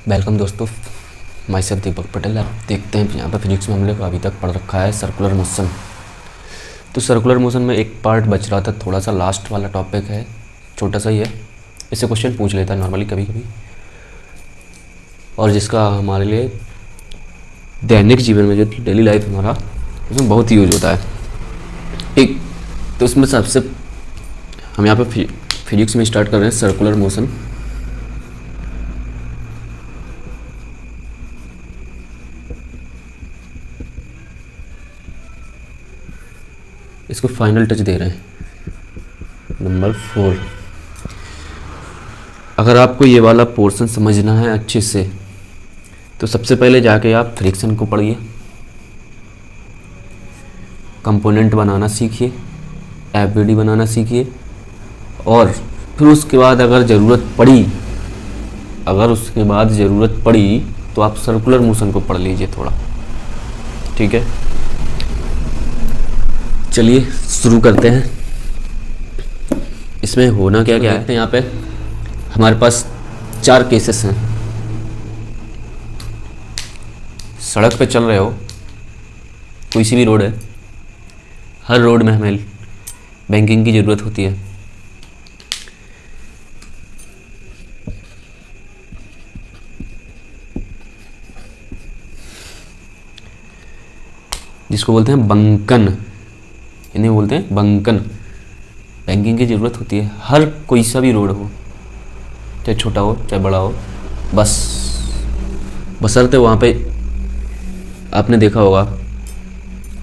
Welcome दोस्तों, my self Deepak Patel. आप देखते हैं यहाँ पर फिजिक्स में हम लोग अभी तक पढ़ रखा है सर्कुलर मोशन। तो सर्कुलर मोशन में एक पार्ट बच रहा था, थोड़ा सा लास्ट वाला टॉपिक है, छोटा सा ही है। इससे क्वेश्चन पूछ लेता है नॉर्मली कभी कभी, और जिसका हमारे लिए दैनिक जीवन में, जो डेली लाइफ हमारा, उसमें बहुत यूज होता है। ठीक, तो उसमें सबसे हम यहाँ पे फिजिक्स में स्टार्ट कर रहे हैं सर्कुलर मोशन। इसको फाइनल टच दे रहे हैं, नंबर 4। अगर आपको ये वाला पोर्शन समझना है अच्छे से, तो सबसे पहले जाके आप फ्रिक्शन को पढ़िए, कंपोनेंट बनाना सीखिए, एफबीडी बनाना सीखिए, और फिर उसके बाद अगर ज़रूरत पड़ी तो आप सर्कुलर मोशन को पढ़ लीजिए थोड़ा। ठीक है, चलिए शुरू करते हैं। इसमें होना क्या क्या है, यहाँ पे हमारे पास 4 केसेस हैं। सड़क पे चल रहे हो, कोई सी भी रोड है, हर रोड में हमें बैंकिंग की ज़रूरत होती है। जिसको बोलते हैं बंकन, इन्हें बोलते हैं बंकन। बैंकिंग की ज़रूरत होती है, हर कोई सा भी रोड हो, चाहे छोटा हो चाहे बड़ा हो, बशर्ते वहाँ पे आपने देखा होगा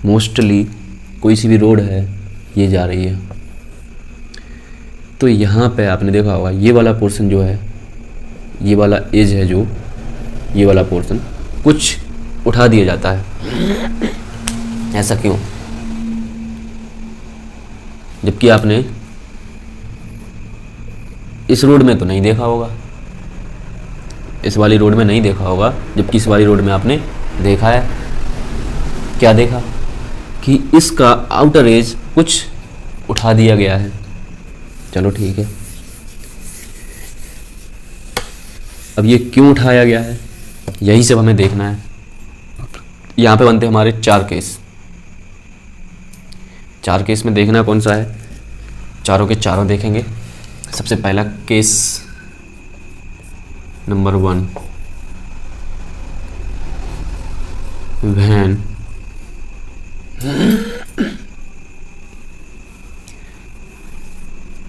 मोस्टली कोई सी भी रोड है ये जा रही है, तो यहाँ पे आपने देखा होगा ये वाला पोर्शन जो है, ये वाला एज है जो, ये वाला पोर्शन कुछ उठा दिया जाता है। ऐसा क्यों? जबकि आपने इस रोड में तो नहीं देखा होगा, इस वाली रोड में नहीं देखा होगा, जबकि इस वाली रोड में आपने देखा है। क्या देखा? कि इसका आउटर एज कुछ उठा दिया गया है। चलो ठीक है, अब ये क्यों उठाया गया है, यही सब हमें देखना है। यहाँ पे बनते हमारे 4 केस। 4 केस में देखना कौन सा है, चारों के चारों देखेंगे। सबसे पहला केस नंबर 1, वैन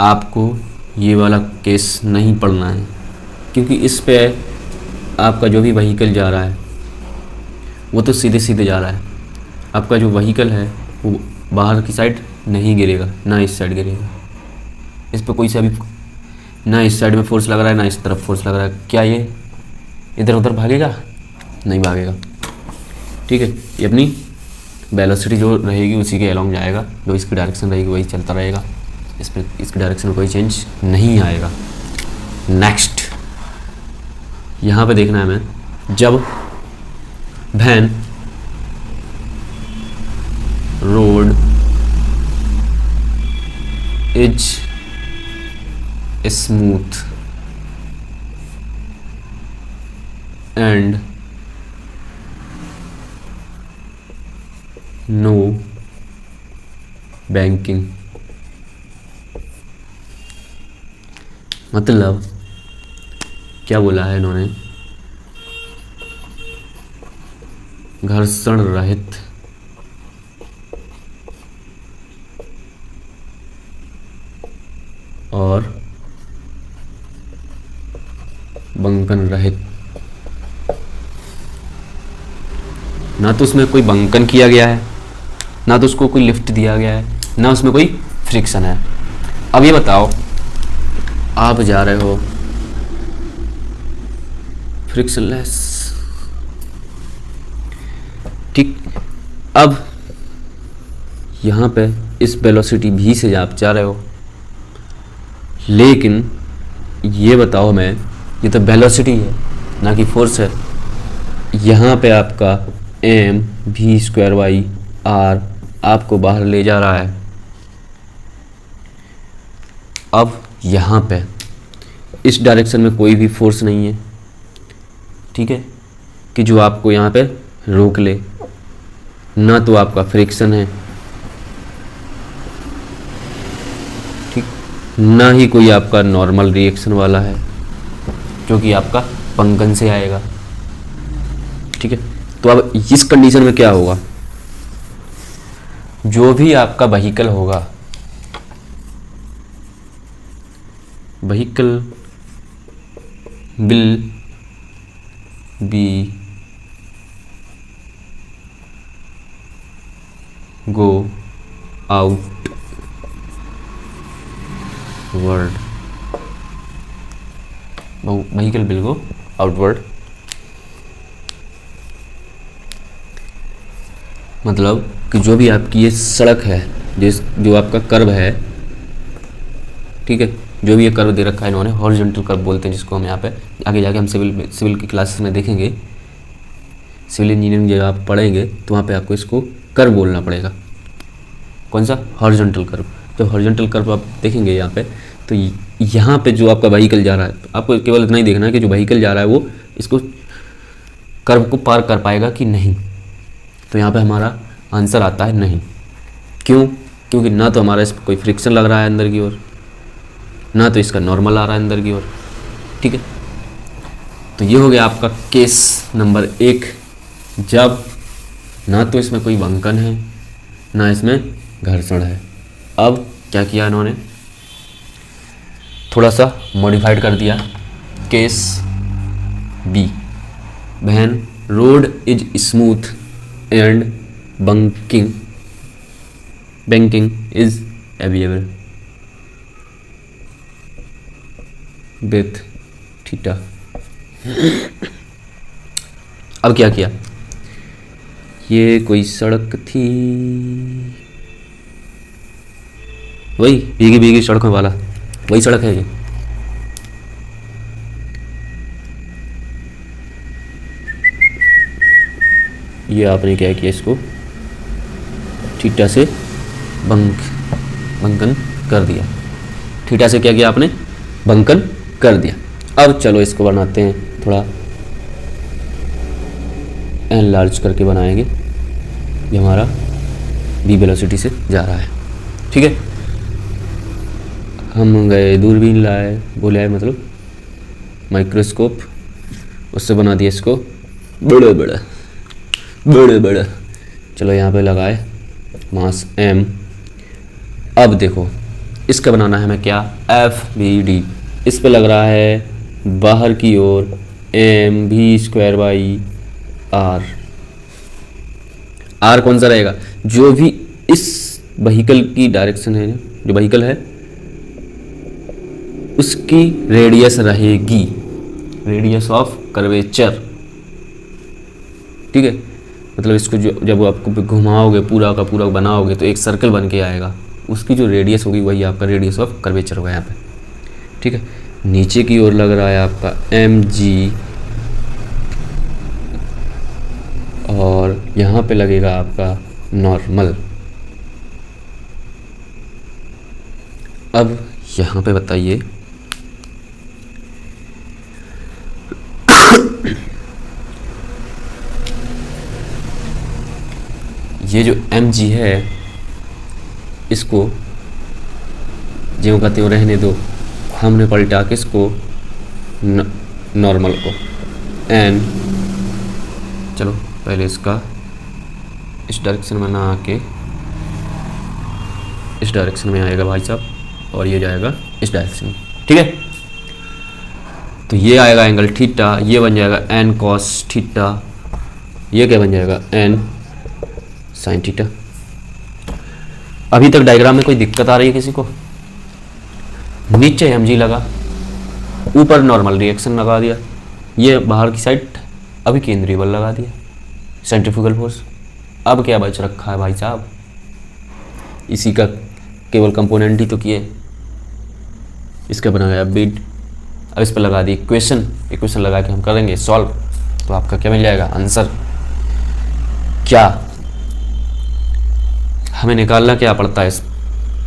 आपको ये वाला केस नहीं पढ़ना है, क्योंकि इस पे आपका जो भी व्हीकल जा रहा है वो तो सीधे सीधे जा रहा है। आपका जो व्हीकल है वो बाहर की साइड नहीं गिरेगा, ना इस साइड गिरेगा। इस पर कोई सा भी, ना इस साइड में फोर्स लग रहा है ना इस तरफ फोर्स लग रहा है। क्या ये इधर उधर भागेगा? नहीं भागेगा। ठीक है, ये अपनी वेलोसिटी जो रहेगी उसी के अलोंग जाएगा, जो इसकी डायरेक्शन रहेगी वही चलता रहेगा। इस पर इसकी डायरेक्शन में कोई चेंज नहीं आएगा। नेक्स्ट, यहाँ पे देखना है हमें, जब when road is smooth and no banking, मतलब क्या बोला है इन्होंने, घर्षण रहित और बंकन रहित। ना तो उसमें कोई बंकन किया गया है, ना तो उसको कोई लिफ्ट दिया गया है, ना उसमें कोई फ्रिक्शन है। अब ये बताओ, आप जा रहे हो फ्रिक्शनलेस, ठीक। अब यहाँ पे इस वेलोसिटी v से आप जा रहे हो, लेकिन ये बताओ हमें, ये तो वेलोसिटी है ना कि फोर्स है। यहाँ पे आपका mv²/r आपको बाहर ले जा रहा है। अब यहाँ पे इस डायरेक्शन में कोई भी फोर्स नहीं है, ठीक है, कि जो आपको यहाँ पे रोक ले। ना तो आपका फ्रिक्शन है, ठीक, ना ही कोई आपका नॉर्मल रिएक्शन वाला है जो कि आपका बंकन से आएगा। ठीक है, तो अब इस कंडीशन में क्या होगा, जो भी आपका व्हीकल होगा, vehicle will be go outward, vehicle will go outward, मतलब कि जो भी आपकी ये सड़क है, जो आपका कर्व है, ठीक है, जो भी ये कर्व दे रखा है इन्होंने, हॉरिजॉन्टल कर्व बोलते हैं जिसको हम यहाँ पे आगे जाके हम सिविल की क्लासेस में देखेंगे। सिविल इंजीनियरिंग जब आप पढ़ेंगे तो वहाँ पे आपको इसको कर्व बोलना पड़ेगा। कौन सा? Horizontal curve. तो हॉरिजॉन्टल कर्व आप देखेंगे यहाँ पे, तो यहाँ पे जो आपका व्हीकल जा रहा है, आपको केवल इतना ही देखना है कि जो व्हीकल जा रहा है वो इसको कर्व को पार कर पाएगा कि नहीं। तो यहाँ पे हमारा आंसर आता है नहीं। क्यों? क्योंकि ना तो हमारा इस पर कोई फ्रिक्शन लग रहा है अंदर की ओर, ना तो इसका नॉर्मल आ रहा है अंदर की ओर। ठीक है, तो ये हो गया आपका केस नंबर 1, जब ना तो इसमें कोई बंकन है, ना इसमें घर्षण है। अब क्या किया इन्होंने, थोड़ा सा मॉडिफाइड कर दिया। Case B, when road is smooth and banking is available with theta. अब क्या किया, ये कोई सड़क थी, वही भीगी भीगी सड़कों वाला, वही सड़क है ये आपने क्या किया, इसको थीटा से बंकन कर दिया। थीटा से क्या किया आपने, बंकन कर दिया। अब चलो इसको बनाते हैं, थोड़ा एनलार्ज करके बनाएंगे। ये हमारा बी वेलोसिटी से जा रहा है। ठीक है, हम गए दूरबीन लाए, वो लाए मतलब माइक्रोस्कोप, उससे बना दिया इसको बड़ा बड़ा। चलो यहाँ पे लगाए मास m। अब देखो इसका बनाना है हमें क्या, FVD। इस पे लग रहा है बाहर की ओर mv²/r। r कौन सा रहेगा, जो भी इस व्हीकल की डायरेक्शन है, जो व्हीकल है उसकी रेडियस रहेगी, रेडियस ऑफ कर्वेचर। ठीक है, मतलब इसको जब आपको घुमाओगे पूरा का पूरा बनाओगे तो एक सर्कल बन के आएगा, उसकी जो रेडियस होगी वही आपका रेडियस ऑफ कर्वेचर होगा यहाँ पे। ठीक है, नीचे की ओर लग रहा है आपका mg, और यहाँ पे लगेगा आपका नॉर्मल। अब यहाँ पे बताइए ये जो mg है इसको ज्यों का त्यों रहने दो, हमने पलटा के इसको नॉर्मल को n, चलो पहले इसका इस डायरेक्शन में ना आके इस डायरेक्शन में आएगा भाई साहब, और ये जाएगा इस डायरेक्शन में। ठीक है, तो ये आएगा एंगल थीटा, ये बन जाएगा n cos थीटा, ये क्या बन जाएगा n sin थीटा। अभी तक डायग्राम में कोई दिक्कत आ रही है किसी को? नीचे mg लगा, ऊपर नॉर्मल रिएक्शन लगा दिया, ये बाहर की साइड अभी केंद्रीय बल लगा दिया, सेंट्रीफ्यूगल फोर्स। अब क्या बच रखा है भाई साहब, इसी का केवल कंपोनेंट ही तो किए, इसका बना गया बिड। अब इस पर लगा दी इक्वेशन लगा के हम करेंगे सॉल्व, तो आपका क्या मिल जाएगा आंसर। क्या हमें निकालना क्या पड़ता है, इस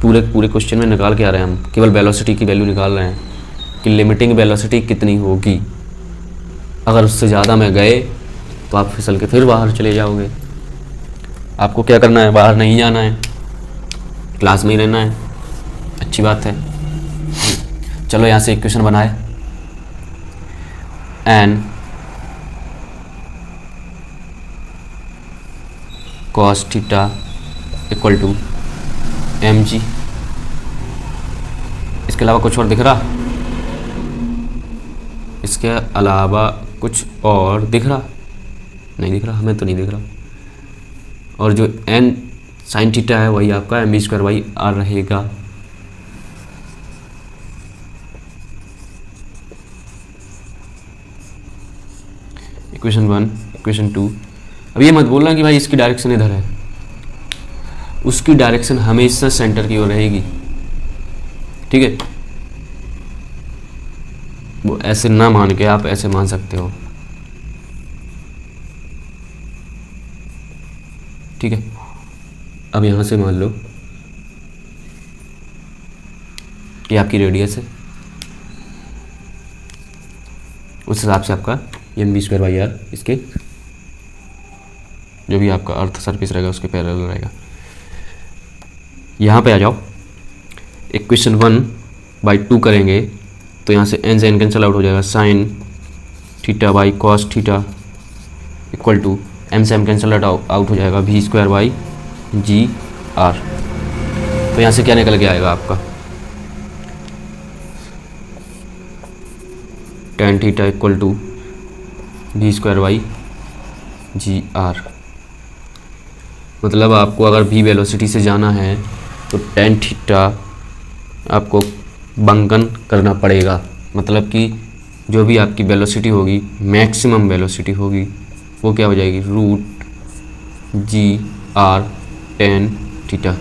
पूरे क्वेश्चन में निकाल के आ रहे हैं हम, केवल वेलोसिटी की वैल्यू निकाल रहे हैं कि लिमिटिंग वेलोसिटी कितनी होगी। अगर उससे ज़्यादा में गए तो आप फिसल के फिर बाहर चले जाओगे। आपको क्या करना है, बाहर नहीं जाना है, क्लास में ही रहना है। अच्छी बात है। चलो यहाँ से इक्वेशन बनाए, N cos theta equal to M G. इसके अलावा कुछ और दिख रहा? इसके अलावा कुछ और दिख रहा? नहीं दिख रहा, हमें तो नहीं दिख रहा। और जो एन साइन थीटा है वही आपका M B square by R रहेगा। Equation 1, equation 2। अब ये मत बोलना कि भाई इसकी डायरेक्शन इधर है, उसकी डायरेक्शन हमेशा सेंटर की ओर रहेगी, ठीक है। वो ऐसे ना मान के आप ऐसे मान सकते हो, ठीक है। अब यहाँ से मान लो कि आपकी रेडियस है, उस हिसाब से आपका M B square by R इसके जो भी आपका अर्थ सरफेस रहेगा उसके पैरेलल रहेगा। यहाँ पे आ जाओ, इक्वेशन 1/2 करेंगे तो यहाँ से एन से एन कैंसिल आउट हो जाएगा, sine theta by cos theta equal to M से एम कैंसिल आउट हो जाएगा, V square by G R. तो यहाँ से क्या निकल के आएगा आपका, tan theta equal to V square by G R. मतलब आपको अगर वी वेलोसिटी से जाना है तो टेन थीटा आपको बंकन करना पड़ेगा। मतलब कि जो भी आपकी वेलोसिटी होगी, मैक्सिमम वेलोसिटी होगी, वो क्या हो जाएगी, root G R tan theta.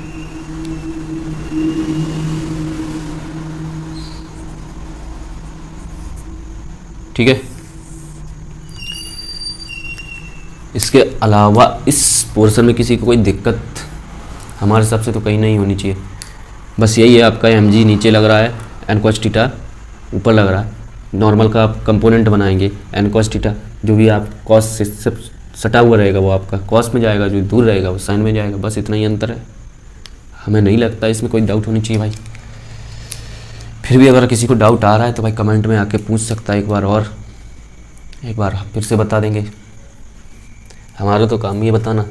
ठीक है। इसके अलावा इस पोर्शन में किसी को कोई दिक्कत हमारे हिसाब से तो कहीं नहीं होनी चाहिए। बस यही है, आपका एम जी नीचे लग रहा है, एन कॉस थीटा ऊपर लग रहा है। नॉर्मल का आप कंपोनेंट बनाएंगे, एन कॉस थीटा जो भी आप कॉस से सब सटा हुआ रहेगा वो आपका कॉस में जाएगा, जो दूर रहेगा वो साइन में जाएगा। बस इतना ही अंतर है। हमें नहीं लगता इसमें कोई डाउट होनी चाहिए भाई। फिर भी अगर किसी को डाउट आ रहा है तो भाई कमेंट में आके पूछ सकता है एक बार, और एक बार फिर से बता देंगे। हमारा तो काम ही है बताना।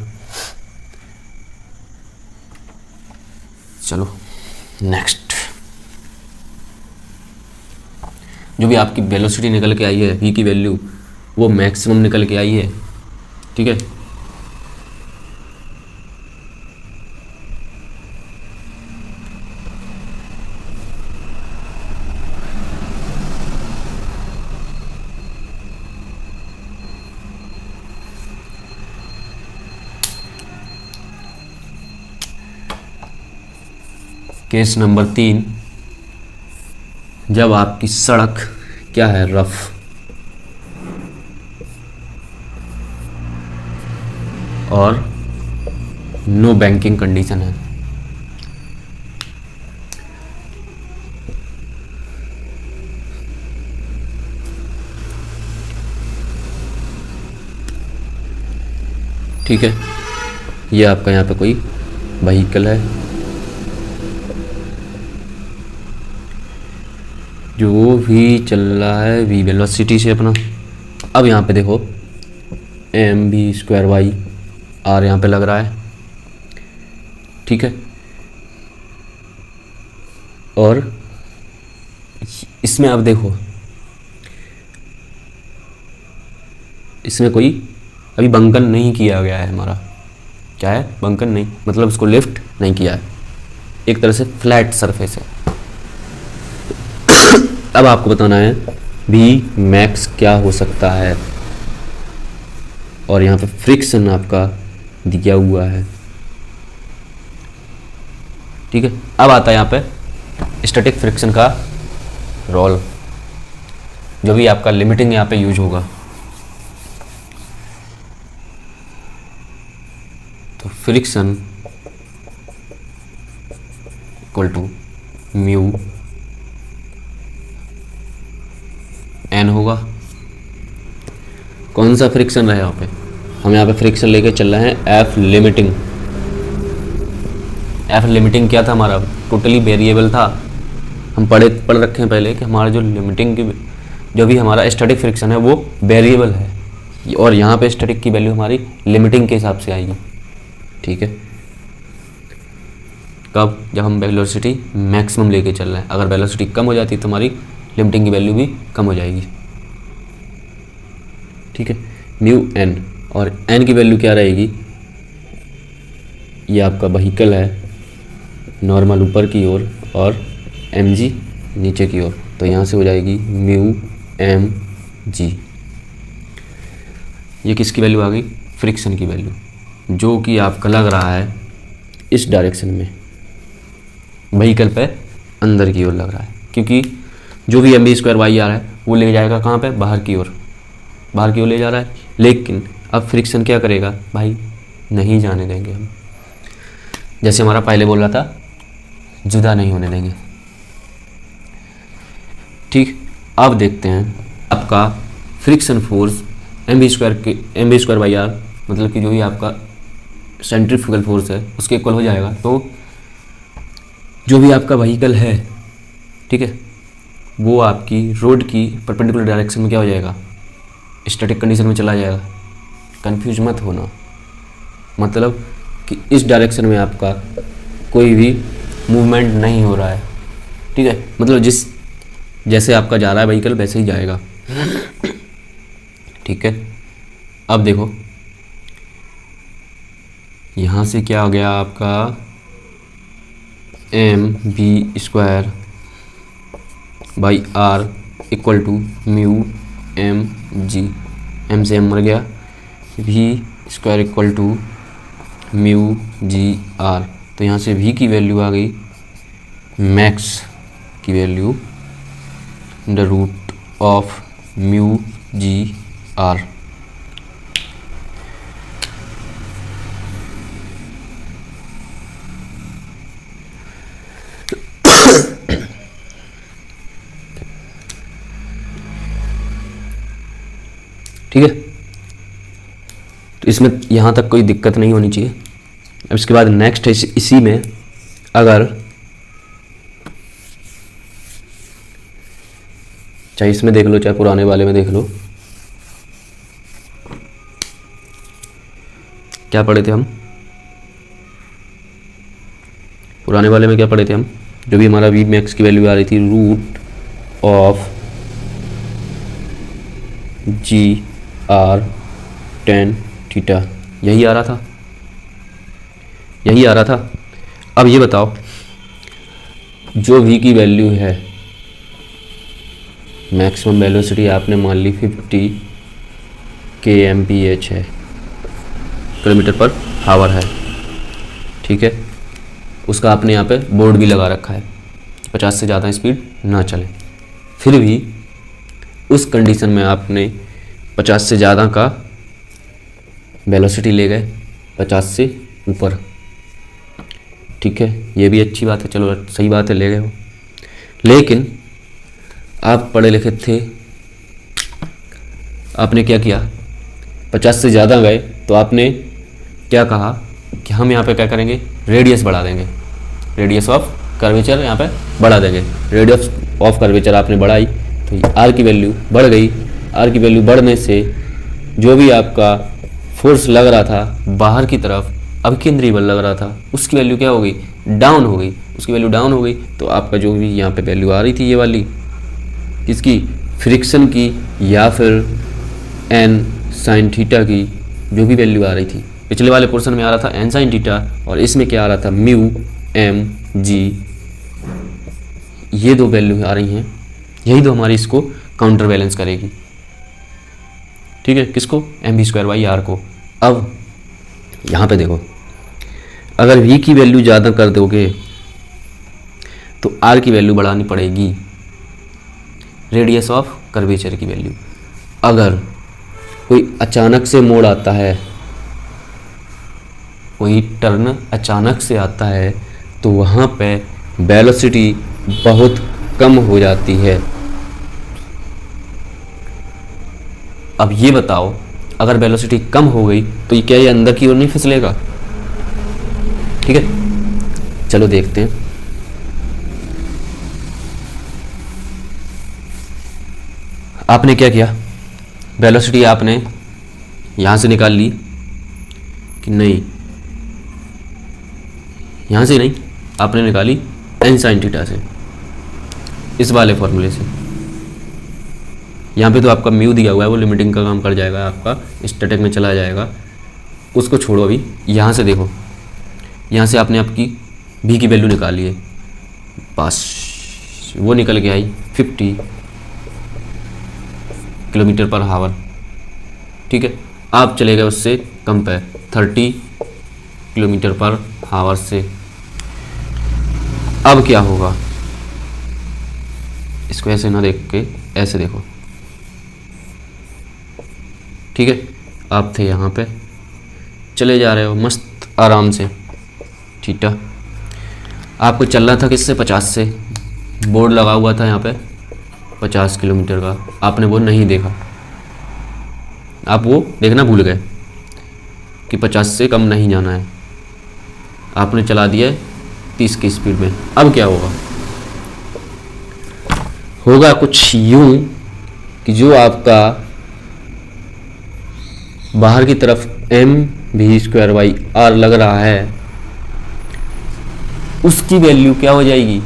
चलो नेक्स्ट, जो भी आपकी वेलोसिटी निकल के आई है, v की वैल्यू वो मैक्सिमम निकल के आई है, ठीक है। केस नंबर 3, जब आपकी सड़क क्या है, रफ, और नो बैंकिंग कंडीशन है। ठीक है। ये आपका यहाँ पे कोई व्हीकल है जो भी चल रहा है वी वेलोसिटी से अपना। अब यहाँ पे देखो M B square by R यहाँ पे लग रहा है, ठीक है। और इसमें अब देखो, इसमें कोई अभी बंकन नहीं किया गया है हमारा। क्या है, बंकन नहीं, मतलब उसको लिफ्ट नहीं किया है, एक तरह से फ्लैट सरफेस है। अब आपको बताना है वी मैक्स क्या हो सकता है, और यहाँ पे फ्रिक्शन आपका दिया हुआ है, ठीक है। अब आता है यहाँ पे स्टैटिक फ्रिक्शन का रोल, जो भी आपका लिमिटिंग यहाँ पे यूज होगा। तो friction equal to mu N होगा। कौन सा फ्रिक्शन है यहाँ पे, हम यहाँ पे फ्रिक्शन लेके चल रहे हैं एफ लिमिटिंग। एफ लिमिटिंग क्या था हमारा, टोटली वेरिएबल था। हम पढ़ रखे हैं पहले कि हमारा जो लिमिटिंग की जो भी हमारा स्टैटिक फ्रिक्शन है वो वेरिएबल है, और यहाँ पे स्टैटिक की वैल्यू हमारी लिमिटिंग के हिसाब से आएगी। ठीक है, कब, जब हम वेलोसिटी मैक्सिमम लेके चल रहे हैं। अगर वेलोसिटी कम हो जाती है तो हमारी लिमिटिंग की वैल्यू भी कम हो जाएगी। ठीक है, म्यू एन, और एन की वैल्यू क्या रहेगी, ये आपका व्हीकल है नॉर्मल ऊपर की ओर और एम जी नीचे की ओर, तो यहाँ से हो जाएगी म्यू एम जी। ये किसकी वैल्यू आ गई, फ्रिक्शन की वैल्यू, जो कि आपका लग रहा है इस डायरेक्शन में, व्हीकल पे अंदर की ओर लग रहा है, क्योंकि जो भी mv² वाई आ रहा है वो ले जाएगा कहाँ पे, बाहर की ओर, बाहर की ओर ले जा रहा है। लेकिन अब फ्रिक्शन क्या करेगा भाई, नहीं जाने देंगे हम, जैसे हमारा पहले बोल रहा था जुदा नहीं होने देंगे। ठीक, अब देखते हैं आपका friction force mv² Y are, मतलब कि जो भी आपका सेंट्रीफ्यूगल फोर्स है उसके इक्वल हो जाएगा। तो जो भी आपका व्हीकल है, ठीक है, वो आपकी रोड की परपेंडिकुलर डायरेक्शन में क्या हो जाएगा, स्टैटिक कंडीशन में चला जाएगा। कंफ्यूज मत होना, मतलब कि इस डायरेक्शन में आपका कोई भी मूवमेंट नहीं हो रहा है। ठीक है, मतलब जैसे आपका जा रहा है व्हीकल वैसे ही जाएगा। ठीक है, अब देखो यहाँ से क्या हो गया आपका, mv² by R equal to mu M G, M से एम मर गया, v² equal to mu G R. तो यहाँ से v की वैल्यू आ गई मैक्स की value the root of mu G R. ठीक है, तो इसमें यहाँ तक कोई दिक्कत नहीं होनी चाहिए। अब इसके बाद नेक्स्ट है इसी में, अगर चाहे इसमें देख लो चाहे पुराने वाले में देख लो, क्या पढ़े थे हम, पुराने वाले में क्या पढ़े थे हम, जो भी हमारा वी मैक्स की वैल्यू आ रही थी root of G R tan theta, यही आ रहा था, यही आ रहा था। अब ये बताओ, जो v की वैल्यू है मैक्सिमम वेलोसिटी आपने मान ली 50 kmph है, किलोमीटर पर आवर है। ठीक है, उसका आपने यहाँ पे बोर्ड भी लगा रखा है, 50 से ज़्यादा स्पीड ना चले। फिर भी उस कंडीशन में आपने 50 से ज़्यादा का वेलोसिटी ले गए, 50 से ऊपर। ठीक है, ये भी अच्छी बात है, चलो सही बात है, ले गए हो। लेकिन आप पढ़े लिखे थे, आपने क्या किया, 50 से ज़्यादा गए तो आपने क्या कहा कि हम यहाँ पे क्या करेंगे, रेडियस बढ़ा देंगे, रेडियस ऑफ कर्वेचर यहाँ पे बढ़ा देंगे। रेडियस ऑफ कर्वेचर आपने बढ़ाई तो आर की वैल्यू बढ़ गई। आर की वैल्यू बढ़ने से जो भी आपका फोर्स लग रहा था बाहर की तरफ, अब केंद्रीय बल लग रहा था, उसकी वैल्यू क्या हो गई, डाउन हो गई, उसकी वैल्यू डाउन हो गई। तो आपका जो भी यहाँ पे वैल्यू आ रही थी, ये वाली किसकी, फ्रिक्शन की, या फिर एन साइन थीटा की जो भी वैल्यू आ रही थी, पिछले वाले पोर्शन में आ रहा था एन साइन थीटा, और इसमें क्या आ रहा था, म्यू एम जी। ये दो वैल्यू आ रही हैं, यही तो हमारी इसको काउंटर बैलेंस करेगी। ठीक है, किसको, mv² बाई आर को। अब यहाँ पे देखो, अगर v की वैल्यू ज़्यादा कर दोगे तो r की वैल्यू बढ़ानी पड़ेगी, रेडियस ऑफ कर्वेचर की वैल्यू। अगर कोई अचानक से मोड़ आता है, कोई टर्न अचानक से आता है, तो वहाँ पे वेलोसिटी बहुत कम हो जाती है। अब ये बताओ, अगर वेलोसिटी कम हो गई तो ये क्या ये अंदर की ओर नहीं फिसलेगा? ठीक है, चलो देखते हैं। आपने क्या किया, वेलोसिटी आपने यहाँ से निकाल ली कि नहीं? यहाँ से नहीं, आपने निकाली n sin थीटा से, इस वाले फॉर्मूले से। यहाँ पे तो आपका म्यू दिया हुआ है, वो लिमिटिंग का काम कर जाएगा, आपका स्टैटिक में चला जाएगा, उसको छोड़ो अभी। यहाँ से देखो, यहाँ से आपने आपकी v की वैल्यू निकाली है, बस वो निकल के आई 50 किलोमीटर पर हावर। ठीक है, आप चले गए उससे कम पे 30 किलोमीटर पर हावर से। अब क्या होगा, इसको ऐसे ना देख के ऐसे देखो। ठीक है, आप थे यहाँ पे, चले जा रहे हो मस्त आराम से। थीटा आपको चलना था किससे? 50 से। बोर्ड लगा हुआ था यहाँ पे 50 किलोमीटर का, आपने वो नहीं देखा, आप वो देखना भूल गए कि 50 से कम नहीं जाना है, आपने चला दिया 30 की स्पीड में। अब क्या होगा, होगा कुछ यूं कि जो आपका बाहर की तरफ mv²/r लग रहा है, उसकी वैल्यू क्या हो जाएगी?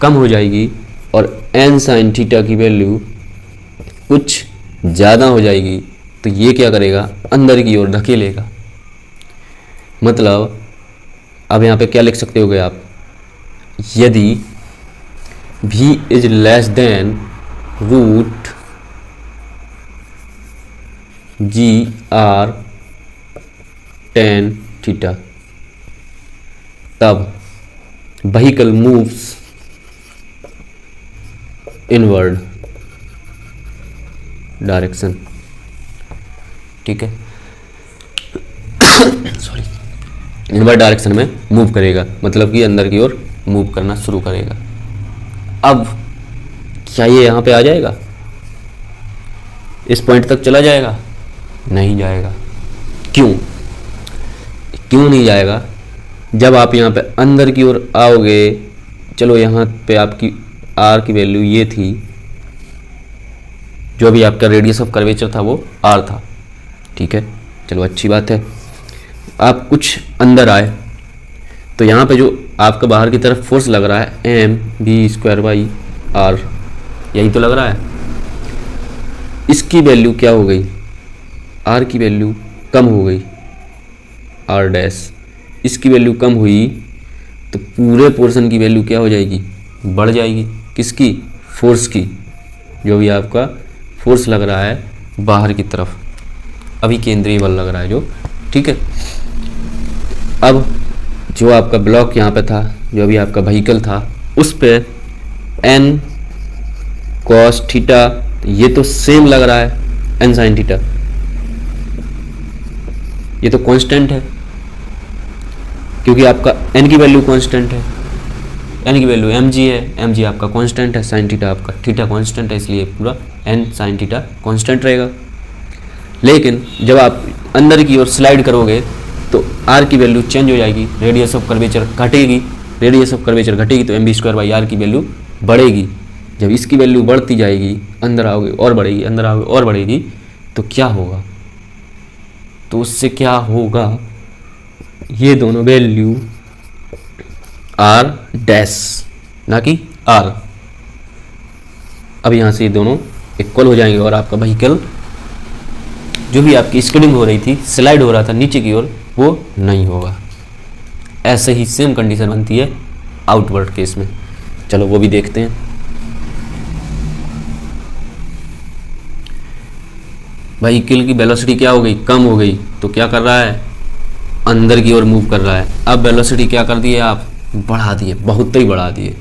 कम हो जाएगी, और n sin थीटा की वैल्यू कुछ ज़्यादा हो जाएगी। तो ये क्या करेगा? अंदर की ओर धकेलेगा। मतलब अब यहाँ पे क्या लिख सकते होगे आप, यदि v is less than root g/r tan theta, तब व्हीकल मूव्स इनवर्ड डायरेक्शन। ठीक है, सॉरी, इनवर्ड डायरेक्शन में मूव करेगा, मतलब कि अंदर की ओर मूव करना शुरू करेगा। अब क्या ये यहाँ पे आ जाएगा? इस पॉइंट तक चला जाएगा? नहीं जाएगा। क्यों? क्यों नहीं जाएगा? जब आप यहाँ पे अंदर की ओर आओगे, चलो यहाँ पे आपकी आर की वैल्यू ये थी, जो भी आपका रेडियस ऑफ कर्वेचर था वो आर था। ठीक है, चलो अच्छी बात है। आप कुछ अंदर आए तो यहाँ पे जो आपका बाहर की तरफ फोर्स लग रहा है mv²/r, यही तो लग रहा है। इसकी वैल्यू क्या हो गई? आर की वैल्यू कम हो गई, आर डैश। इसकी वैल्यू कम हुई तो पूरे पोर्शन की वैल्यू क्या हो जाएगी? बढ़ जाएगी। किसकी? फोर्स की, जो भी आपका फोर्स लग रहा है बाहर की तरफ, अभी केंद्रीय बल लग रहा है जो। ठीक है, अब जो आपका ब्लॉक यहाँ पे था, जो भी आपका व्हीकल था, उस पे n cos थीटा, ये तो सेम लग रहा है n sin थीटा, ये तो कांस्टेंट है, क्योंकि आपका n की वैल्यू कांस्टेंट है, n की वैल्यू mg है, mg आपका कांस्टेंट है, sin थीटा आपका थीटा कांस्टेंट है, इसलिए पूरा n sin थीटा कांस्टेंट रहेगा। लेकिन जब आप अंदर की ओर स्लाइड करोगे तो r की वैल्यू चेंज हो जाएगी, रेडियस ऑफ कर्वेचर घटेगी, रेडियस ऑफ कर्वेचर घटेगी तो mv²/r की वैल्यू बढ़ेगी। जब इसकी वैल्यू बढ़ती जाएगी, अंदर आओगे और बढ़ेगी, अंदर आओगे और बढ़ेगी, तो क्या होगा? तो उससे क्या होगा, ये दोनों वैल्यू r डैश ना कि r, अब यहाँ से ये दोनों इक्वल हो जाएंगे और आपका व्हीकल जो भी आपकी स्किडिंग हो रही थी, स्लाइड हो रहा था नीचे की ओर, वो नहीं होगा। ऐसे ही सेम कंडीशन बनती है आउटवर्ड केस में। चलो वो भी देखते हैं। व्हीकल की वेलोसिटी क्या हो गई? कम हो गई, तो क्या कर रहा है? अंदर की ओर मूव कर रहा है। अब वेलोसिटी क्या कर दी है आप? बढ़ा दिए, बहुत ही बढ़ा दिए।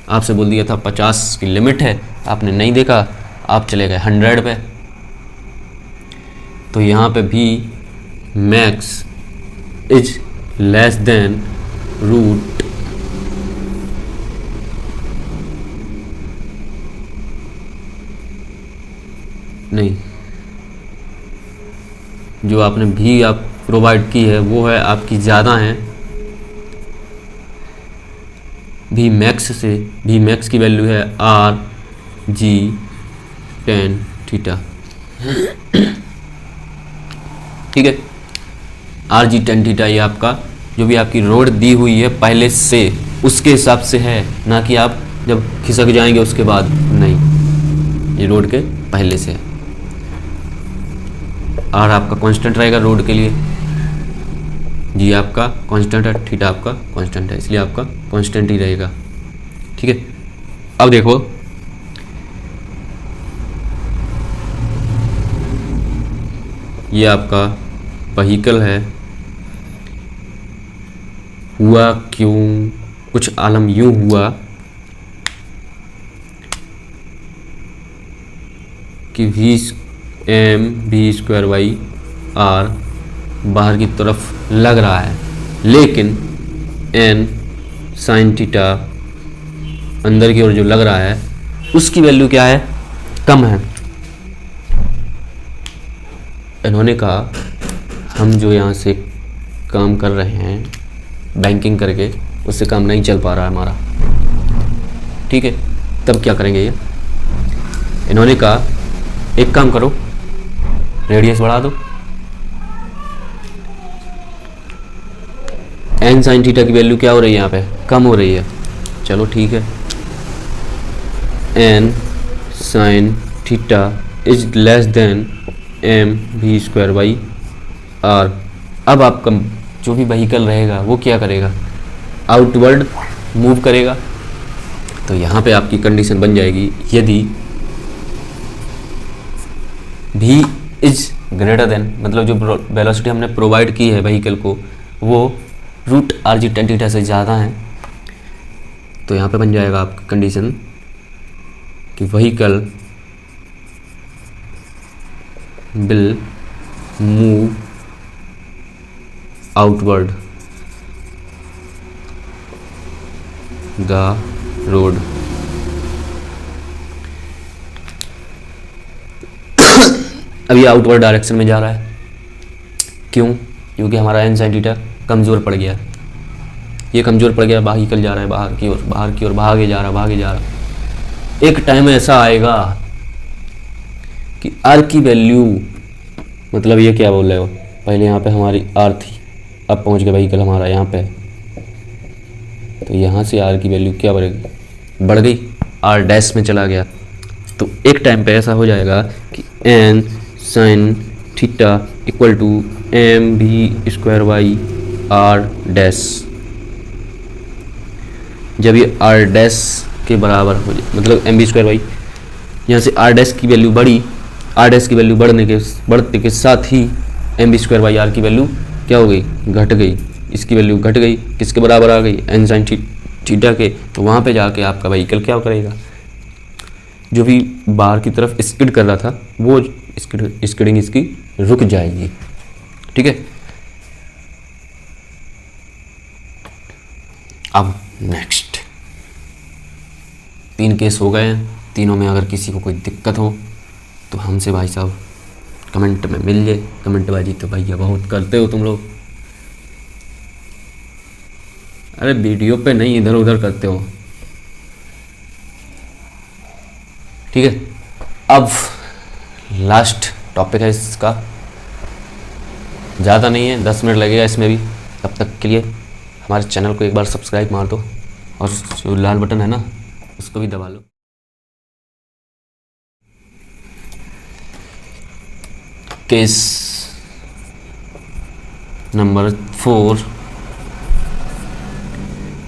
आपसे बोल दिया था 50 की लिमिट है, आपने नहीं देखा, आप चले गए 100 पे। तो यहाँ पे भी max is less than root नहीं, जो आपने भी आप प्रोवाइड की है वो है आपकी ज़्यादा है भी मैक्स से। भी मैक्स की वैल्यू है आर जी टेन थीटा, ठीक है। आर जी टेन थीटा ये आपका जो भी आपकी रोड दी हुई है पहले से उसके हिसाब से है, ना कि आप जब खिसक जाएंगे उसके बाद, नहीं, ये रोड के पहले से है। आर आपका कांस्टेंट रहेगा रोड के लिए, जी आपका कांस्टेंट है, थीटा आपका कांस्टेंट है, इसलिए आपका कांस्टेंट ही रहेगा, ठीक है। अब देखो ये आपका व्हीकल है, हुआ क्यों, कुछ आलम यूं हुआ कि V M V square by R बाहर की तरफ लग रहा है, लेकिन एन साइन थीटा अंदर की ओर जो लग रहा है उसकी वैल्यू क्या है, कम है। इन्होंने कहा हम जो यहाँ से काम कर रहे हैं बैंकिंग करके उससे काम नहीं चल पा रहा है हमारा, ठीक है। तब क्या करेंगे ये, इन्होंने कहा एक काम करो रेडियस बढ़ा दो, एन साइन थीटा की वैल्यू क्या हो रही है यहाँ पे, कम हो रही है, चलो ठीक है। N sine theta is less than M V square by R. अब आपका जो भी व्हीकल रहेगा वो क्या करेगा, आउटवर्ड मूव करेगा। तो यहाँ पे आपकी कंडीशन बन जाएगी, यदि v इज ग्रेटर देन, मतलब जो वेलोसिटी हमने प्रोवाइड की है व्हीकल को वो root R G tan theta से ज़्यादा है, तो यहाँ पे बन जाएगा आपकी कंडीशन कि vehicle will move outward the road. अब ये आउटवर्ड डायरेक्शन में जा रहा है, क्यों, क्योंकि हमारा एन साइन थीटा कमज़ोर पड़ गया, ये कमज़ोर पड़ गया, व्हीकल जा रहा है बाहर की ओर, बाहर की ओर भागे जा रहा। एक टाइम ऐसा आएगा कि आर की वैल्यू, मतलब ये क्या बोल रहे हो, पहले यहाँ पे हमारी आर थी, अब पहुँच गया व्हीकल हमारा यहाँ पे, तो यहाँ से आर की वैल्यू क्या बढ़ेगी, बढ़ गई, आर डैश में चला गया। तो एक टाइम पे ऐसा हो जाएगा कि N sine theta equal to M V square by R dash. जब ये आर डैश के बराबर हो जाए, मतलब एम वी स्क्वायर वाई, यहाँ से आर डैश की वैल्यू बढ़ी, आर डैश की वैल्यू बढ़ते के साथ ही M V square by R की वैल्यू क्या हो गई, घट गई, इसकी वैल्यू घट गई, किसके बराबर आ गई, एन साइन थीटा के। तो वहाँ पे जाके आपका व्हीकल क्या करेगा, जो भी बाहर की तरफ स्किड कर रहा था वो स्किडिंग इसकी रुक जाएगी, ठीक है। अब नेक्स्ट 3 केस हो गए हैं, तीनों में अगर किसी को कोई दिक्कत हो तो हमसे भाई साहब कमेंट में मिल जाए। कमेंटबाजी तो भैया बहुत करते हो तुम लोग, अरे वीडियो पे नहीं इधर उधर करते हो, ठीक है। अब लास्ट टॉपिक है इसका, ज़्यादा नहीं है, 10 मिनट लगेगा इसमें भी। तब तक के लिए हमारे चैनल को एक बार सब्सक्राइब मार दो और जो लाल बटन है ना उसको भी दबा लो। Case number 4,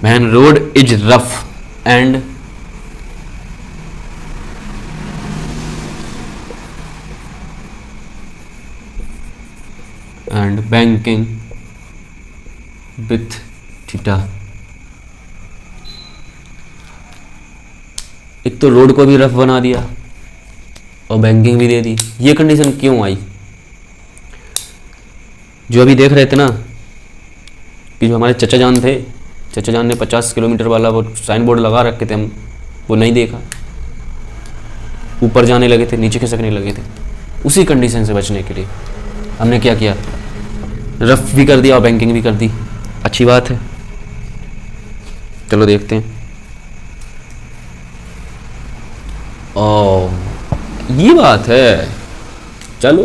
when road is rough and banking with theta. एक तो रोड को भी रफ बना दिया और बैंकिंग भी दे दी, ये कंडीशन क्यों आई? जो अभी देख रहे थे ना कि जो हमारे चचा जान थे, चचा जान ने 50 किलोमीटर वाला वो साइन बोर्ड लगा रखे थे, हम वो नहीं देखा, ऊपर जाने लगे थे, नीचे खिसकने लगे थे। उसी कंडीशन से बचने के लिए हमने क्या किया, रफ भी कर दिया और बैंकिंग भी कर दी। अच्छी बात है, चलो देखते हैं। ओ ये बात है, चलो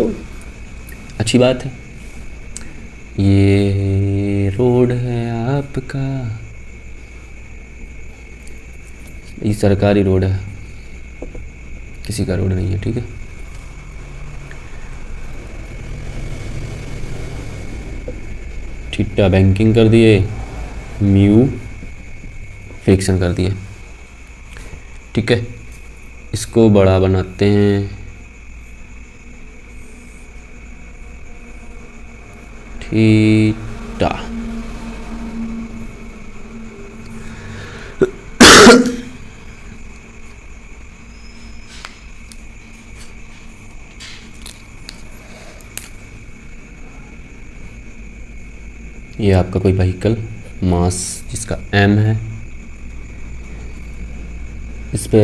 अच्छी बात है। ये रोड है आपका, ये सरकारी रोड है, किसी का रोड नहीं है, ठीक है। थीटा बैंकिंग कर दिए, म्यू फ्रिक्शन कर दिए, ठीक है। इसको बड़ा बनाते हैं, थीटा ये आपका कोई व्हीकल मास जिसका m है, इस पे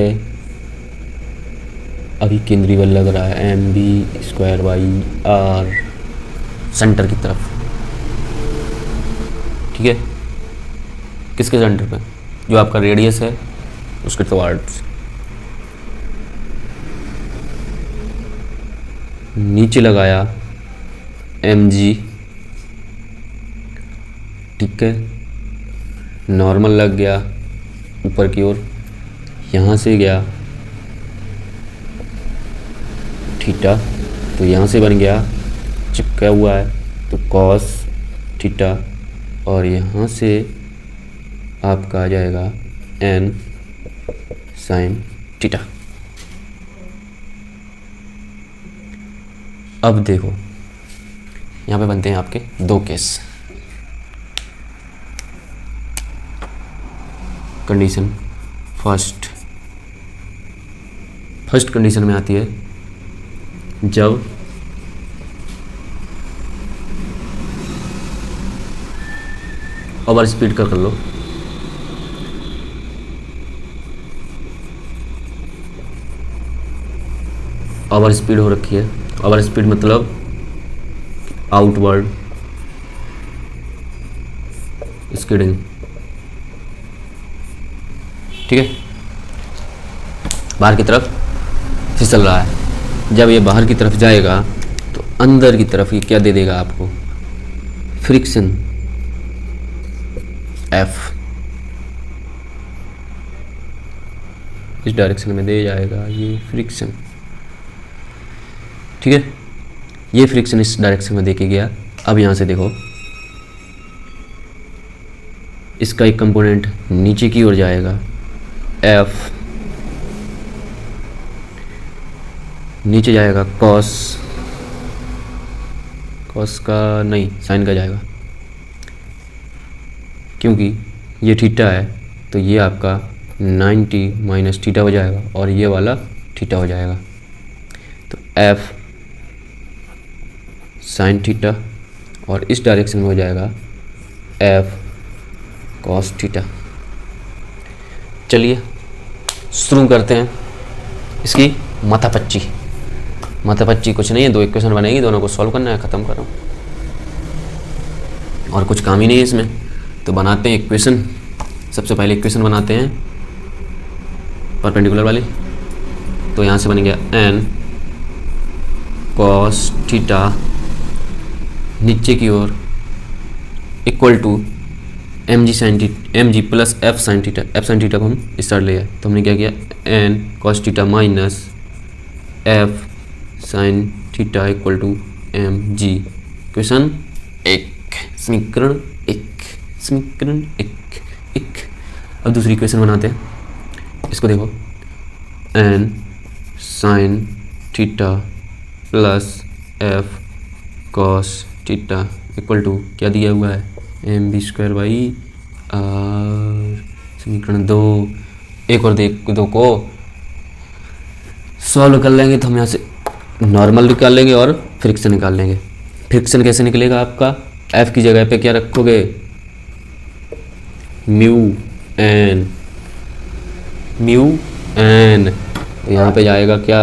अभी केंद्रीय बल लग रहा है mv²/r सेंटर की तरफ, ठीक है। किसके सेंटर पे, जो आपका रेडियस है उसके टुवर्ड्स। नीचे लगाया mg, ठीक है। नॉर्मल लग गया ऊपर की ओर, यहाँ से गया थीटा, तो यहाँ से बन गया, चिपका हुआ है तो कॉस थीटा, और यहाँ से आपका आ जाएगा n साइन थीटा। अब देखो यहाँ पे बनते हैं आपके दो केस। कंडीशन फर्स्ट कंडीशन में आती है जब ओवर स्पीड कर लो, ओवर स्पीड हो रखी है। ओवर स्पीड मतलब आउटवर्ड स्कीडिंग, ठीक है, बाहर की तरफ फिसल रहा है। जब ये बाहर की तरफ जाएगा तो अंदर की तरफ ये क्या दे देगा आपको, फ्रिक्शन F, इस डायरेक्शन में दे जाएगा ये फ्रिक्शन, ठीक है। ये फ्रिक्शन इस डायरेक्शन में देके गया। अब यहाँ से देखो, इसका एक कंपोनेंट नीचे की ओर जाएगा F, नीचे जाएगा कॉस का नहीं, साइन का जाएगा, क्योंकि ये थीटा है तो ये आपका 90 माइनस थीटा हो जाएगा और ये वाला थीटा हो जाएगा। तो F साइन थीटा, और इस डायरेक्शन में हो जाएगा F कॉस थीटा। चलिए शुरू करते हैं इसकी माथापच्ची कुछ नहीं है, दो इक्वेशन बनेगी, दोनों को सॉल्व करना है, ख़त्म करो, और कुछ काम ही नहीं है इसमें। तो बनाते हैं इक्वेशन। सबसे पहले इक्वेशन बनाते हैं परपेंडिकुलर वाली। तो यहाँ से बन गया n cos थीटा नीचे की ओर equal to mg plus f sine theta. f sine theta को हम स्टार्ट ले आए, तो हमने क्या किया, n cos theta minus f sine theta equal to mg। Question 1, समीकरण 1। अब दूसरी क्वेश्चन बनाते हैं। इसको देखो, n sine theta plus f cos theta equal to क्या दिया हुआ है, mv²/r। समीकरण 2। एक और दो को सॉल्व कर लेंगे तो हम यहाँ से नॉर्मल निकाल लेंगे और फ्रिक्शन निकाल लेंगे। फ्रिक्शन कैसे निकलेगा आपका, f की जगह पे क्या रखोगे, म्यू एन। तो यहाँ पे जाएगा क्या,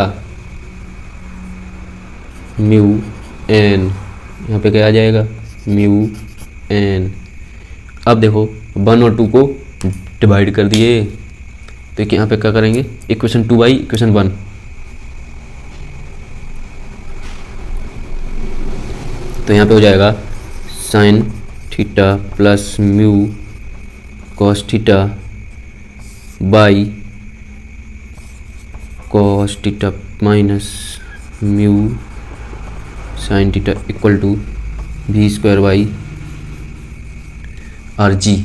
म्यू एन यहाँ पे क्या आ जाएगा म्यू एन। अब देखो 1 और 2 को डिवाइड कर दिए, तो यहाँ पे क्या करेंगे इक्वेशन 2 बाई इक्वेशन 1, तो यहाँ पे हो जाएगा sine theta plus mu cos theta by cos theta minus mu sine theta equal to V square by R G.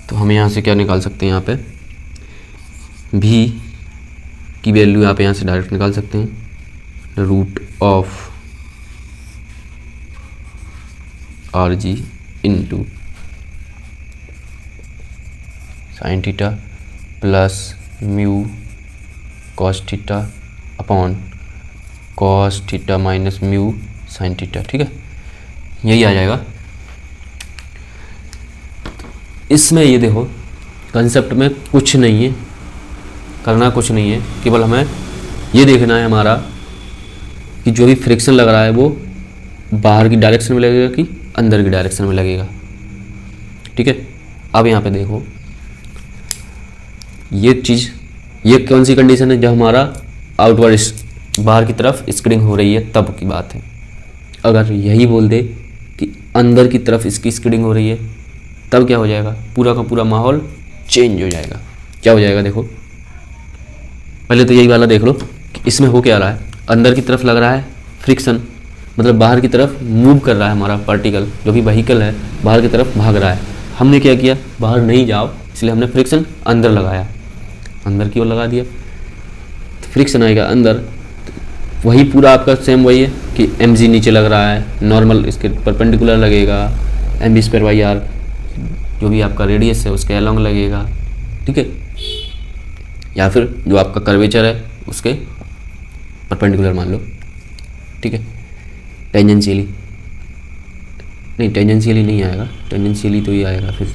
तो हम यहाँ से क्या निकाल सकते हैं, यहाँ पे भी की वैल्यू आप यहाँ से डायरेक्ट निकाल सकते हैं, root of R G into sine theta plus mu cos theta upon cos theta minus mu sine theta. ठीक है, यही आ जाएगा। इसमें ये देखो कंसेप्ट में कुछ नहीं है, करना कुछ नहीं है, केवल हमें ये देखना है हमारा कि जो भी फ्रिक्शन लग रहा है वो बाहर की डायरेक्शन में लगेगा कि अंदर की डायरेक्शन में लगेगा। ठीक है, अब यहाँ पे देखो ये चीज़, ये कौन सी कंडीशन है, जब हमारा आउटवर्ड बाहर की तरफ स्किडिंग हो रही है तब की बात है। अगर यही बोल दे कि अंदर की तरफ इसकी स्किडिंग हो रही है, तब क्या हो जाएगा, पूरा का पूरा माहौल चेंज हो जाएगा। क्या हो जाएगा देखो, पहले तो यही वाला देख लो कि इसमें हो क्या रहा है, अंदर की तरफ लग रहा है फ्रिक्शन, मतलब बाहर की तरफ मूव कर रहा है हमारा पार्टिकल, जो भी व्हीकल है बाहर की तरफ भाग रहा है। हमने क्या किया, बाहर नहीं जाओ इसलिए हमने फ्रिक्शन अंदर लगाया, अंदर की ओर लगा दिया, तो फ्रिक्शन आएगा अंदर। तो वही पूरा आपका सेम वही है कि mg नीचे लग रहा है, नॉर्मल इसके परपेंडिकुलर लगेगा, mv स्क्वायर बाई आर जो भी आपका रेडियस है उसके अलोंग लगेगा। ठीक है, या फिर जो आपका कर्वेचर है उसके परपेंडिकुलर मान लो। ठीक है, टेंजेंशियली नहीं, टेंजेंशियली नहीं आएगा, टेंजेंशियली तो ये आएगा, फिर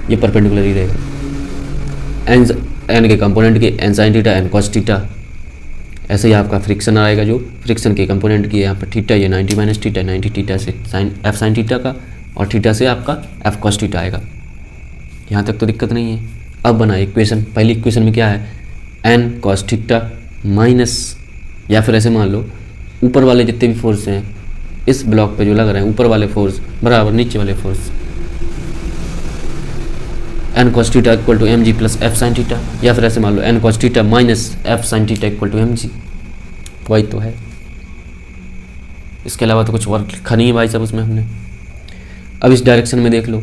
ये परपेंडिकुलर ही रहेगा। एन के कंपोनेंट के N sine theta N cos theta, ऐसे ही आपका फ्रिक्शन आएगा जो फ्रिक्शन के कंपोनेंट की है यहाँ पर थीटा, ये 90 माइनस थीटा, 90 थीटा से साइन एफ साइन थीटा का, और थीटा से आपका एफ कॉस थीटा आएगा। यहाँ तक तो दिक्कत नहीं है। अब बना इक्वेशन, पहली इक्वेशन में क्या है, एन कॉस थीटा माइनस, या फिर ऐसे मान लो ऊपर वाले जितने भी फोर्स हैं इस ब्लॉक पे जो लग रहे हैं, ऊपर वाले फोर्स बराबर नीचे वाले force, N cos theta equal to M G plus F sine theta, या फिर ऐसे मान लो N cos theta minus F sine theta equal to M G. वही तो है, इसके अलावा तो कुछ वर्क लिखा नहीं है भाई साहब उसमें हमने। अब इस डायरेक्शन में देख लो,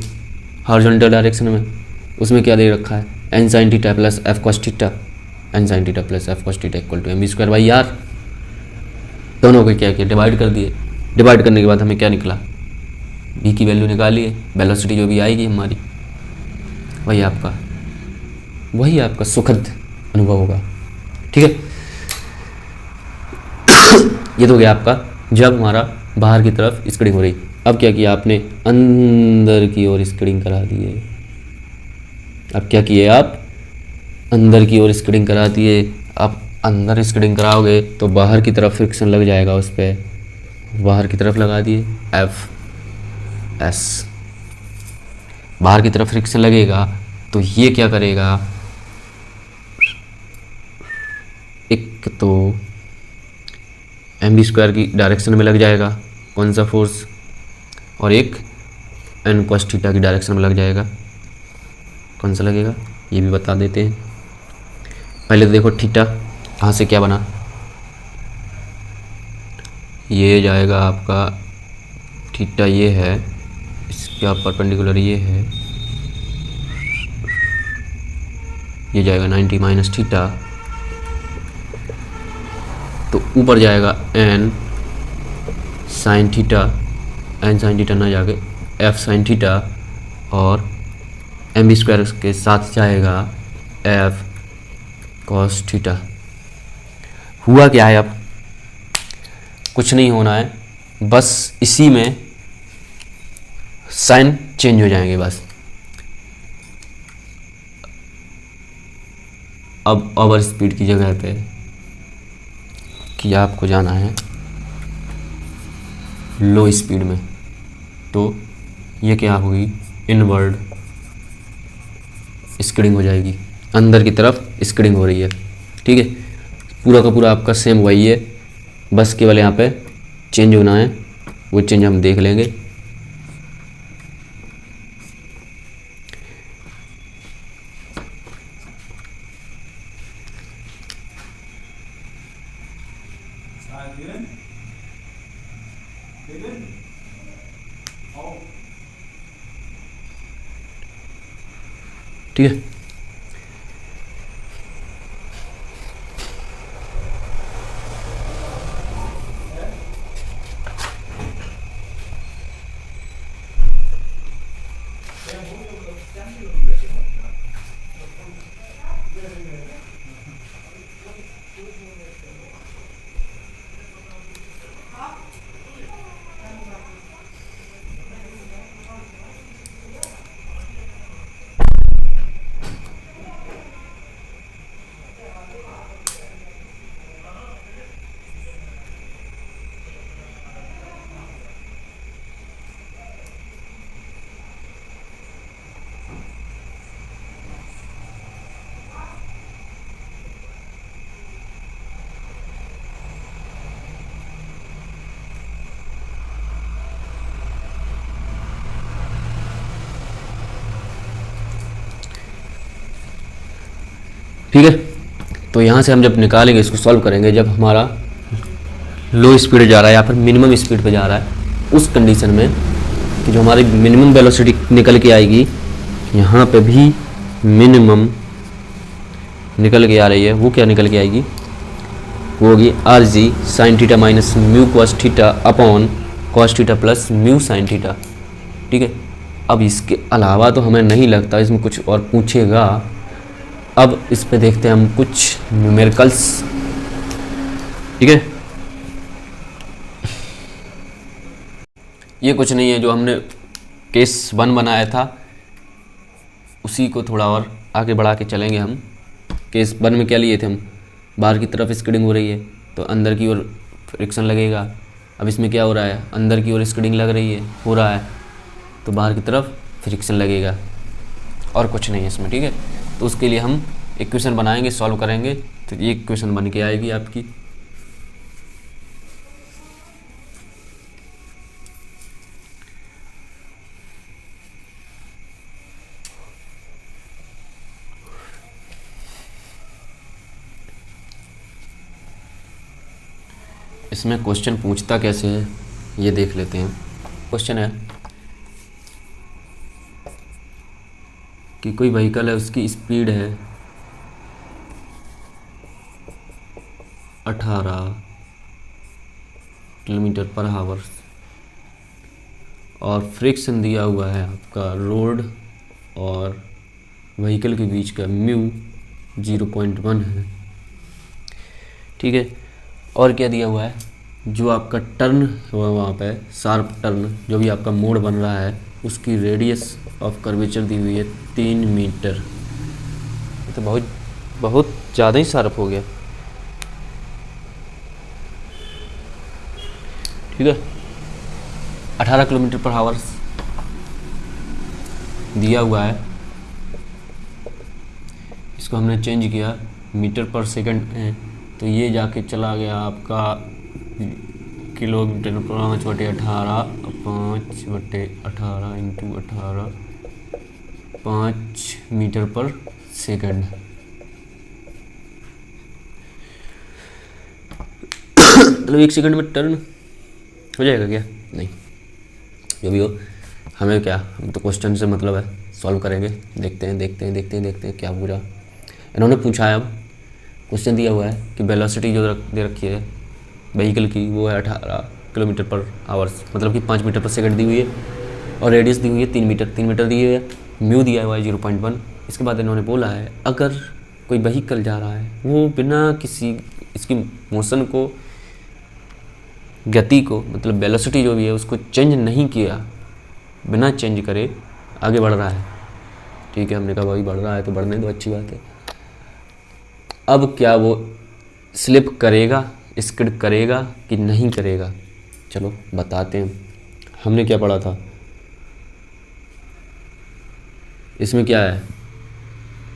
हॉरिजॉन्टल डायरेक्शन में, उसमें क्या दे रखा है, N sine theta plus F cos theta, N sine theta plus F cos theta equal to M B square by R. दोनों को क्या किया, डिवाइड कर दिए। डिवाइड करने के बाद हमें क्या निकला, बी की वैल्यू निकाली है, वेलोसिटी जो भी आएगी हमारी वही आपका सुखद अनुभव होगा। ठीक है, ये तो गया आपका जब हमारा बाहर की तरफ स्किडिंग हो रही। अब क्या किया आपने, अंदर की ओर स्किडिंग करा दिए। अब क्या किए आप, अंदर की ओर स्किडिंग करा दिए। अब अंदर स्किडिंग कराओगे तो बाहर की तरफ फ्रिक्शन लग जाएगा उस पर, बाहर की तरफ लगा दिए एफ एस, बाहर की तरफ फ्रिक्शन लगेगा तो ये क्या करेगा, एक तो एम बी स्क्वायर की डायरेक्शन में लग जाएगा कौन सा फोर्स, और एक एन कॉस थीटा की डायरेक्शन में लग जाएगा, कौन सा लगेगा ये भी बता देते हैं। पहले तो देखो थीटा कहाँ से क्या बना, ये जाएगा आपका थीटा, ये है इसका परपेंडिकुलर, ये है, ये जाएगा 90 माइनस थीटा, तो ऊपर जाएगा N sine theta, N sine theta ना जाके एफ साइन थीटा, और एम बी स्क्वायर के साथ जाएगा एफ कॉस थीटा। हुआ क्या है, अब कुछ नहीं होना है, बस इसी में साइन चेंज हो जाएंगे बस। अब ओवर स्पीड की जगह पे कि आपको जाना है लो स्पीड में, तो ये क्या होगी, इनवर्ड स्किडिंग हो जाएगी, अंदर की तरफ स्किडिंग हो रही है। ठीक है, पूरा का पूरा आपका सेम वही है, बस केवल यहाँ पे चेंज होना है, वो चेंज हम देख लेंगे। ठीक है, ठीक है। तो यहाँ से हम जब निकालेंगे, इसको सॉल्व करेंगे, जब हमारा लो स्पीड जा रहा है या फिर मिनिमम स्पीड पे जा रहा है, उस कंडीशन में कि जो हमारी मिनिमम वेलोसिटी निकल के आएगी, यहाँ पे भी मिनिमम निकल के आ रही है, वो क्या निकल के आएगी, वो होगी R G sine theta minus mu cos theta upon cos theta plus mu sine theta. ठीक है, अब इसके अलावा तो हमें नहीं लगता इसमें कुछ और पूछेगा। अब इस पे देखते हैं हम कुछ न्यूमेरिकल्स। ठीक है, ये कुछ नहीं है, जो हमने केस 1 बनाया था उसी को थोड़ा और आगे बढ़ा के चलेंगे हम। केस 1 में क्या लिए थे हम, बाहर की तरफ स्किडिंग हो रही है तो अंदर की ओर फ्रिक्शन लगेगा। अब इसमें क्या हो रहा है, अंदर की ओर स्किडिंग लग रही है, हो रहा है, तो बाहर की तरफ फ्रिक्शन लगेगा, और कुछ नहीं है इसमें। ठीक है, तो उसके लिए हम इक्वेशन बनाएंगे, सॉल्व करेंगे, तो ये इक्वेशन बन के आएगी आपकी। इसमें क्वेश्चन पूछता कैसे है ये देख लेते हैं। क्वेश्चन है कि कोई व्हीकल है, उसकी स्पीड है 18 किलोमीटर पर आवर और फ्रिक्शन दिया हुआ है आपका रोड और व्हीकल के बीच का म्यू 0.1 है। ठीक है, और क्या दिया हुआ है, जो आपका टर्न हुआ वहाँ पे शार्प टर्न, जो भी आपका मोड़ बन रहा है, उसकी रेडियस ऑफ कर्वेचर दी हुई है 3 मीटर। तो बहुत ज़्यादा ही शार्प हो गया। ठीक है, 18 किलोमीटर पर आवर दिया हुआ है, इसको हमने चेंज किया मीटर पर सेकंड में, तो ये जाके चला गया आपका किलोमीटर पर 5/18 5/18 इंटू 18 5 मीटर पर सेकंड। मतलब 1 सेकंड में टर्न हो जाएगा क्या, नहीं, जो भी हो, हमें क्या, हम तो क्वेश्चन से मतलब है, सॉल्व करेंगे, देखते हैं क्या पूरा इन्होंने पूछा है। अब क्वेश्चन दिया हुआ है कि वेलोसिटी जो दे रखी है व्हीकल की, वो है 18 किलोमीटर पर आवर्स, मतलब कि 5 मीटर पर सेकंड दी हुई है, और रेडियस दी हुई है 3 मीटर दी हुई है, म्यू दिया हुआ है 0.1। इसके बाद इन्होंने बोला है अगर कोई व्हीकल जा रहा है, वो बिना किसी इसकी मोशन को, गति को, मतलब वेलोसिटी जो भी है उसको चेंज नहीं किया, बिना चेंज करे आगे बढ़ रहा है। ठीक है, हमने कहा भाई बढ़ रहा है तो बढ़ने दो, अच्छी बात है। अब क्या वो स्लिप करेगा, स्किड करेगा कि नहीं करेगा, चलो बताते हैं। हमने क्या पढ़ा था, इसमें क्या है,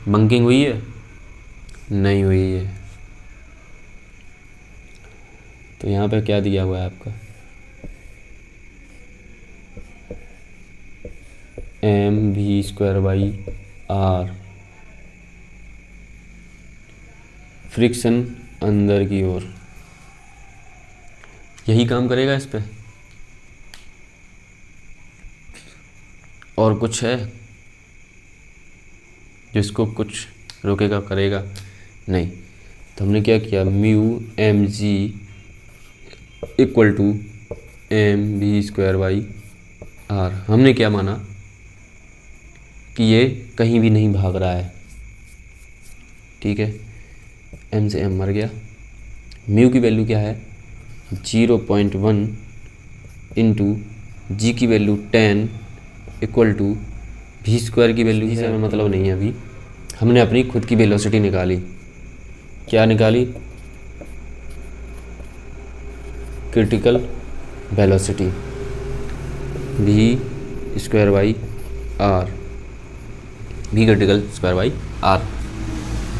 बंकिंग हुई है, नहीं हुई है। तो यहाँ पे क्या दिया हुआ है आपका, mv²/r, फ्रिक्शन अंदर की ओर, यही काम करेगा इस पे, और कुछ है जिसको कुछ रोकेगा, करेगा नहीं। तो हमने क्या किया, μmg इक्वल टू mv²/r। हमने क्या माना कि ये कहीं भी नहीं भाग रहा है, ठीक है, m से m मर गया। म्यू की वैल्यू क्या है, 0.1 इंटू जी की वैल्यू 10 इक्वल टू v² की वैल्यू से हमें मतलब नहीं है। अभी हमने अपनी खुद की वेलोसिटी निकाली, क्या निकाली, critical velocity v²/r, v critical square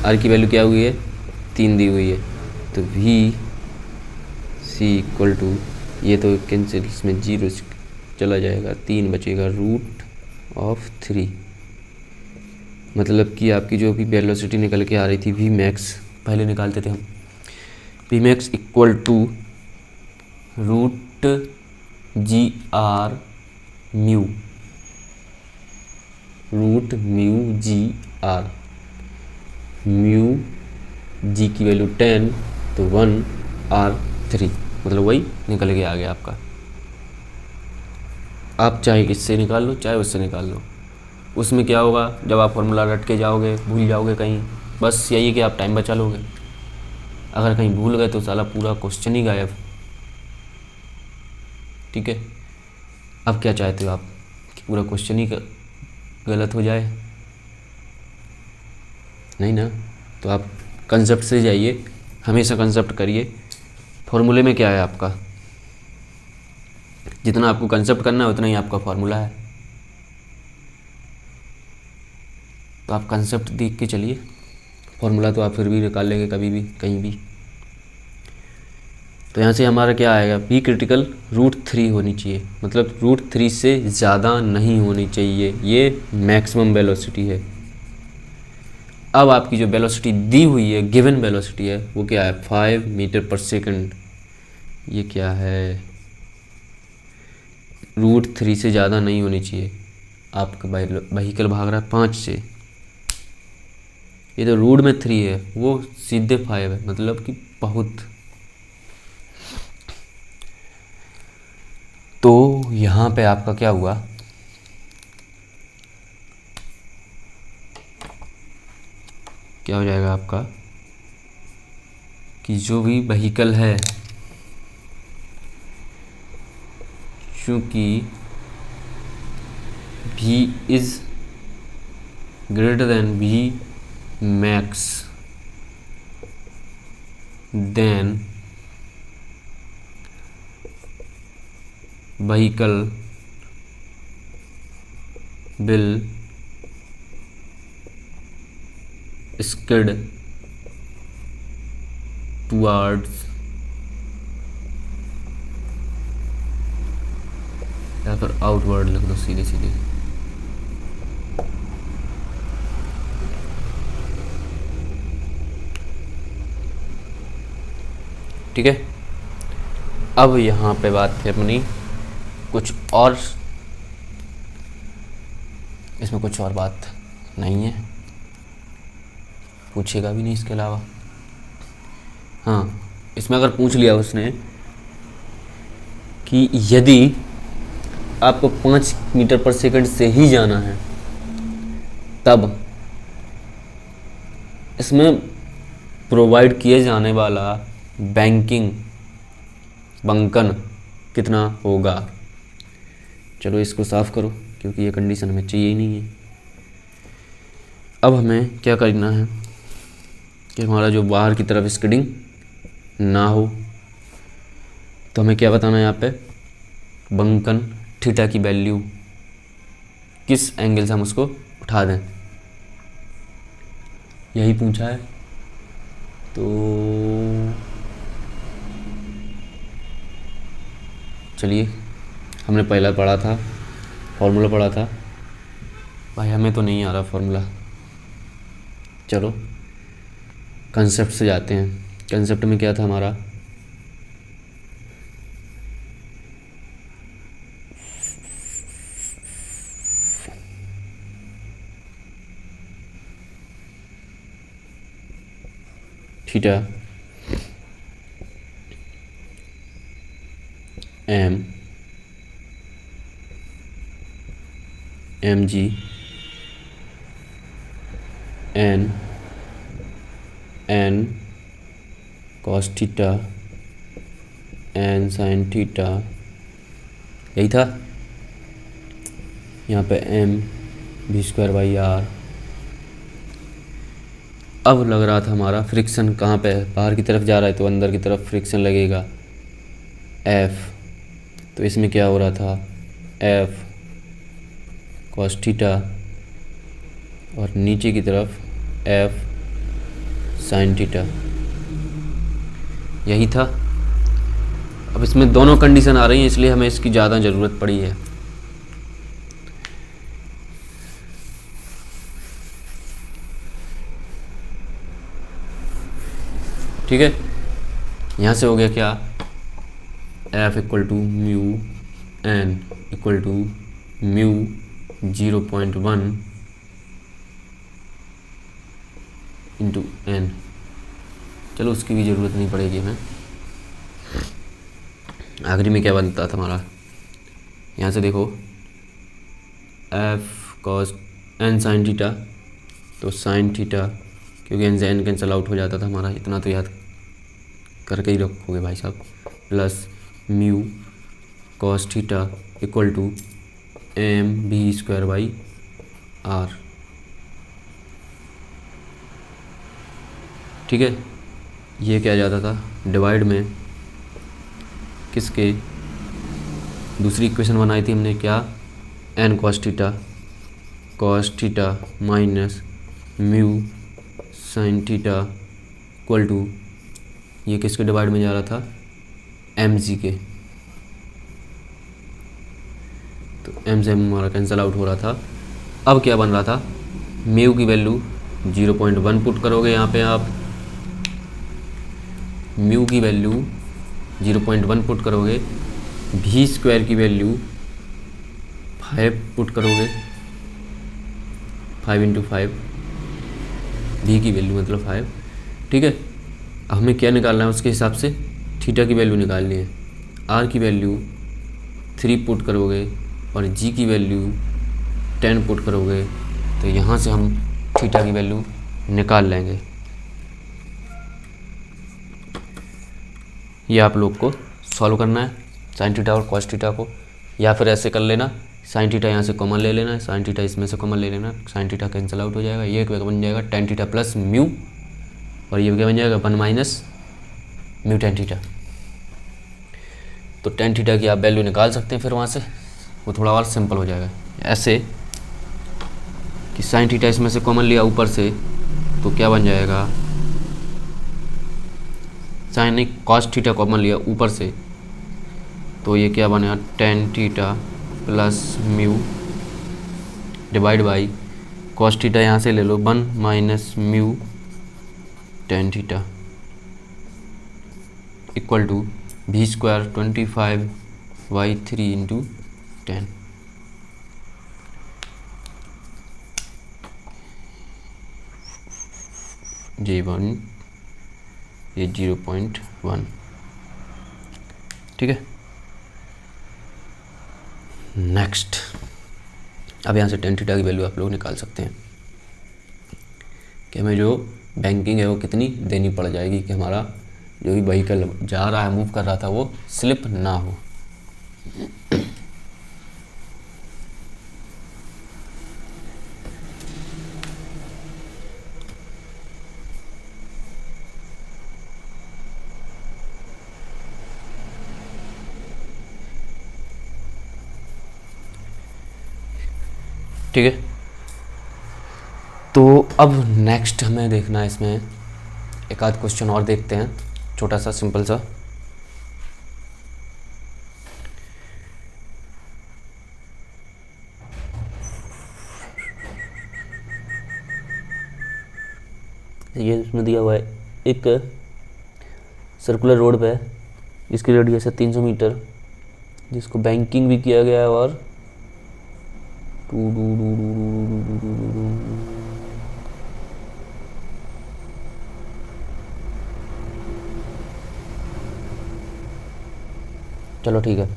r की वैल्यू क्या हुई है, 3 दी हुई है। तो v c इक्वल टू, ये तो कैंसिल, इसमें 0 चला जाएगा, 3 बचेगा √3। मतलब कि आपकी जो भी वेलोसिटी निकल के आ रही थी v मैक्स, पहले निकालते थे हम, v max equal to √gr mu, √μgr, mu G की वैल्यू 10 तो 1r3, मतलब वही निकल के आ गया आपका। आप चाहे इससे निकाल लो चाहे उससे निकाल लो, उसमें क्या होगा, जब आप फॉर्मूला रट के जाओगे, भूल जाओगे कहीं, बस यही है कि आप टाइम बचा लोगे। अगर कहीं भूल गए तो साला पूरा क्वेश्चन ही गायब, ठीक है। अब क्या चाहते हो आप कि पूरा क्वेश्चन ही गलत हो जाए, नहीं ना। तो आप कंसेप्ट से जाइए, हमेशा कंसेप्ट करिए। फॉर्मूले में क्या है आपका, जितना आपको कंसेप्ट करना है उतना ही आपका फॉर्मूला है। तो आप कंसेप्ट देख के चलिए, फॉर्मूला तो आप फिर भी निकाल लेंगे कभी भी कहीं भी। तो यहाँ से हमारा क्या आएगा, v क्रिटिकल √3 होनी चाहिए, मतलब √3 से ज़्यादा नहीं होनी चाहिए, ये मैक्सिमम वेलोसिटी है। अब आपकी जो वेलोसिटी दी हुई है, गिवन वेलोसिटी है, वो क्या है, 5 मीटर/सेकंड। ये क्या है, √3 से ज़्यादा नहीं होनी चाहिए। आपका व्हीकल भाग रहा है 5 से, ये तो रूट में 3 है, वो सीधे 5 है, मतलब कि बहुत। तो यहाँ पे आपका क्या हुआ, क्या हो जाएगा आपका कि जो भी व्हीकल है, चूँकि v is greater than v max, then vehicle will skid towards, या फिर आउटवर्ड लिख दो सीधे सीधे, ठीक है। अब यहाँ पे बात है अपनी कुछ और, इसमें कुछ और बात नहीं है, पूछेगा भी नहीं इसके अलावा। हाँ, इसमें अगर पूछ लिया उसने कि यदि आपको 5 मीटर/सेकंड से ही जाना है, तब इसमें प्रोवाइड किए जाने वाला बंकन कितना होगा। चलो इसको साफ करो, क्योंकि ये कंडीशन हमें चाहिए ही नहीं है। अब हमें क्या करना है, कि हमारा जो बाहर की तरफ स्किडिंग ना हो। तो हमें क्या बताना है यहाँ पे, बंकन थीटा की वैल्यू किस एंगल से हम उसको उठा दें, यही पूछा है। तो चलिए, हमने पहला पढ़ा था, फॉर्मूला पढ़ा था भाई, हमें तो नहीं आ रहा फॉर्मूला। चलो कंसेप्ट से जाते हैं। कंसेप्ट में क्या था हमारा, theta M G N cos theta N sine theta, यही था। यहाँ पे एम भी स्क्वायर बाई आर। अब लग रहा था हमारा फ्रिक्शन कहाँ पे है, बाहर की तरफ जा रहा है तो अंदर की तरफ फ्रिक्शन लगेगा एफ। तो इसमें क्या हो रहा था, एफ कॉस थीटा और नीचे की तरफ एफ साइन थीटा, यही था। अब इसमें दोनों कंडीशन आ रही हैं, इसलिए हमें इसकी ज़्यादा ज़रूरत पड़ी है। ठीक है, यहाँ से हो गया क्या, F equal to mu N equal to mu 0.1 into N. चलो उसकी भी ज़रूरत नहीं पड़ेगी हमें। आखिरी में क्या बनता था हमारा, यहाँ से देखो F cos N sine theta, तो साइन थीटा क्योंकि एन से एन कैंसिल आउट हो जाता था हमारा, इतना तो याद करके ही रखोगे भाई साहब, plus mu cos theta equal to M B square by R. ठीक है, ये क्या जाता था डिवाइड में किसके, दूसरी इक्वेशन बनाई थी हमने क्या, N cos theta minus mu sine theta equal to, ये किसके डिवाइड में जा रहा था, एम जी के। तो एम से एम हमारा कैंसिल आउट हो रहा था। अब क्या बन रहा था, म्यू की वैल्यू 0.1 पुट करोगे यहाँ पे आप, म्यू की वैल्यू 0.1 पुट करोगे, भी स्क्वायर की वैल्यू 5 पुट करोगे, 5 इंटू 5, भी की वैल्यू मतलब 5। ठीक है, अब हमें क्या निकालना है उसके हिसाब से, थीटा की वैल्यू निकालनी है। आर की वैल्यू 3 पुट करोगे और जी की वैल्यू 10 पुट करोगे, तो यहाँ से हम थीटा की वैल्यू निकाल लेंगे। ये आप लोग को सॉल्व करना है साइन थीटा और कॉस थीटा को, या फिर ऐसे कर लेना, साइन थीटा यहाँ से कॉमन ले लेना है, साइन थीटा इसमें से कॉमन ले लेना, साइन थीटा कैंसिल आउट हो जाएगा, ये क्या बन जाएगा टेन थीटा प्लस म्यू, और ये क्या बन जाएगा 1 माइनस म्यू टेन थीटा। तो टेन थीटा की आप वैल्यू निकाल सकते हैं, फिर वहाँ से वो थोड़ा और सिंपल हो जाएगा। ऐसे कि साइन थीटा इसमें से कॉमन लिया ऊपर से, तो क्या बन जाएगा, साइन कॉस थीटा कॉमन लिया ऊपर से, तो ये क्या बनेगा tan theta plus mu divide by cos theta यहाँ से ले लो 1 minus mu tan theta equal to V square 25/3 into 10। J1 ये 0.1। ठीक है, नेक्स्ट, अब यहाँ से टेन थीटा की वैल्यू आप लोग निकाल सकते हैं कि हमें जो बैंकिंग है वो कितनी देनी पड़ जाएगी कि हमारा जो भी व्हीकल जा रहा है, मूव कर रहा था, वो स्लिप ना हो। ठीक है। तो अब नेक्स्ट हमें देखना है, इसमें एक आध क्वेश्चन और देखते हैं, छोटा सा सिंपल सा। ये इसमें दिया हुआ है एक सर्कुलर रोड पे जिसकी रेडियस है 300 मीटर, जिसको बैंकिंग भी किया गया है और चलो ठीक है।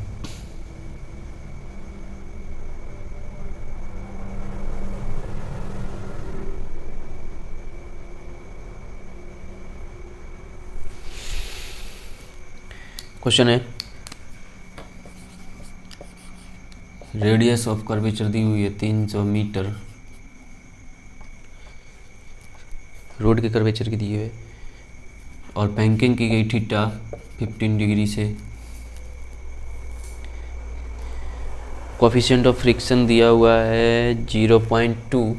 क्वेश्चन है, रेडियस ऑफ कर्वेचर दी हुई है 300 मीटर, रोड के कर्वेचर की दी हुई है और बैंकिंग की गई थीटा 15 डिग्री से। कोएफिशिएंट ऑफ फ्रिक्शन दिया हुआ है 0.2,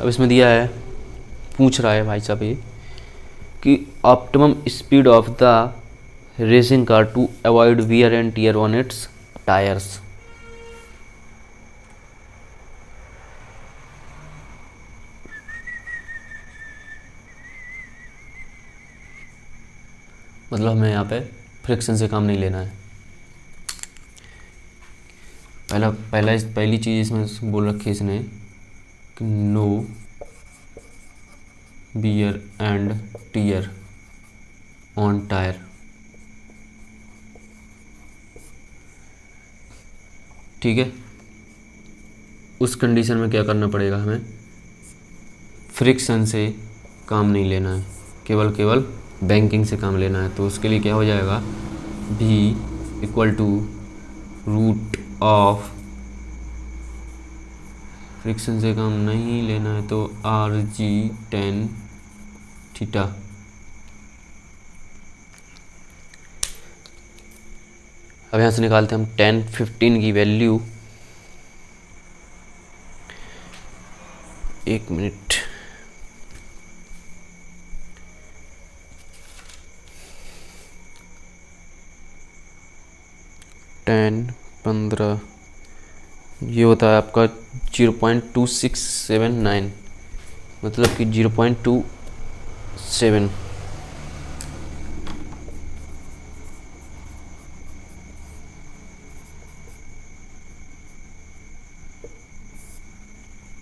अब इसमें दिया है, पूछ रहा है भाई साहब ये कि optimum speed of the racing car to avoid wear and tear on its tyres. मतलब हमें यहाँ पे फ्रिक्शन से काम नहीं लेना है। पहली चीज़ इसमें बोल रखी है इसने कि no wear and tear on tyre. ठीक है, उस कंडीशन में क्या करना पड़ेगा, हमें फ्रिक्शन से काम नहीं लेना है, केवल बैंकिंग से काम लेना है। तो उसके लिए क्या हो जाएगा, V equal to root of, friction से काम नहीं लेना है तो RG tan थीटा। अब यहाँ से निकालते हैं हम tan 15 की वैल्यू, एक मिनट, tan 15 ये होता है आपका 0.2679, मतलब कि 0.27।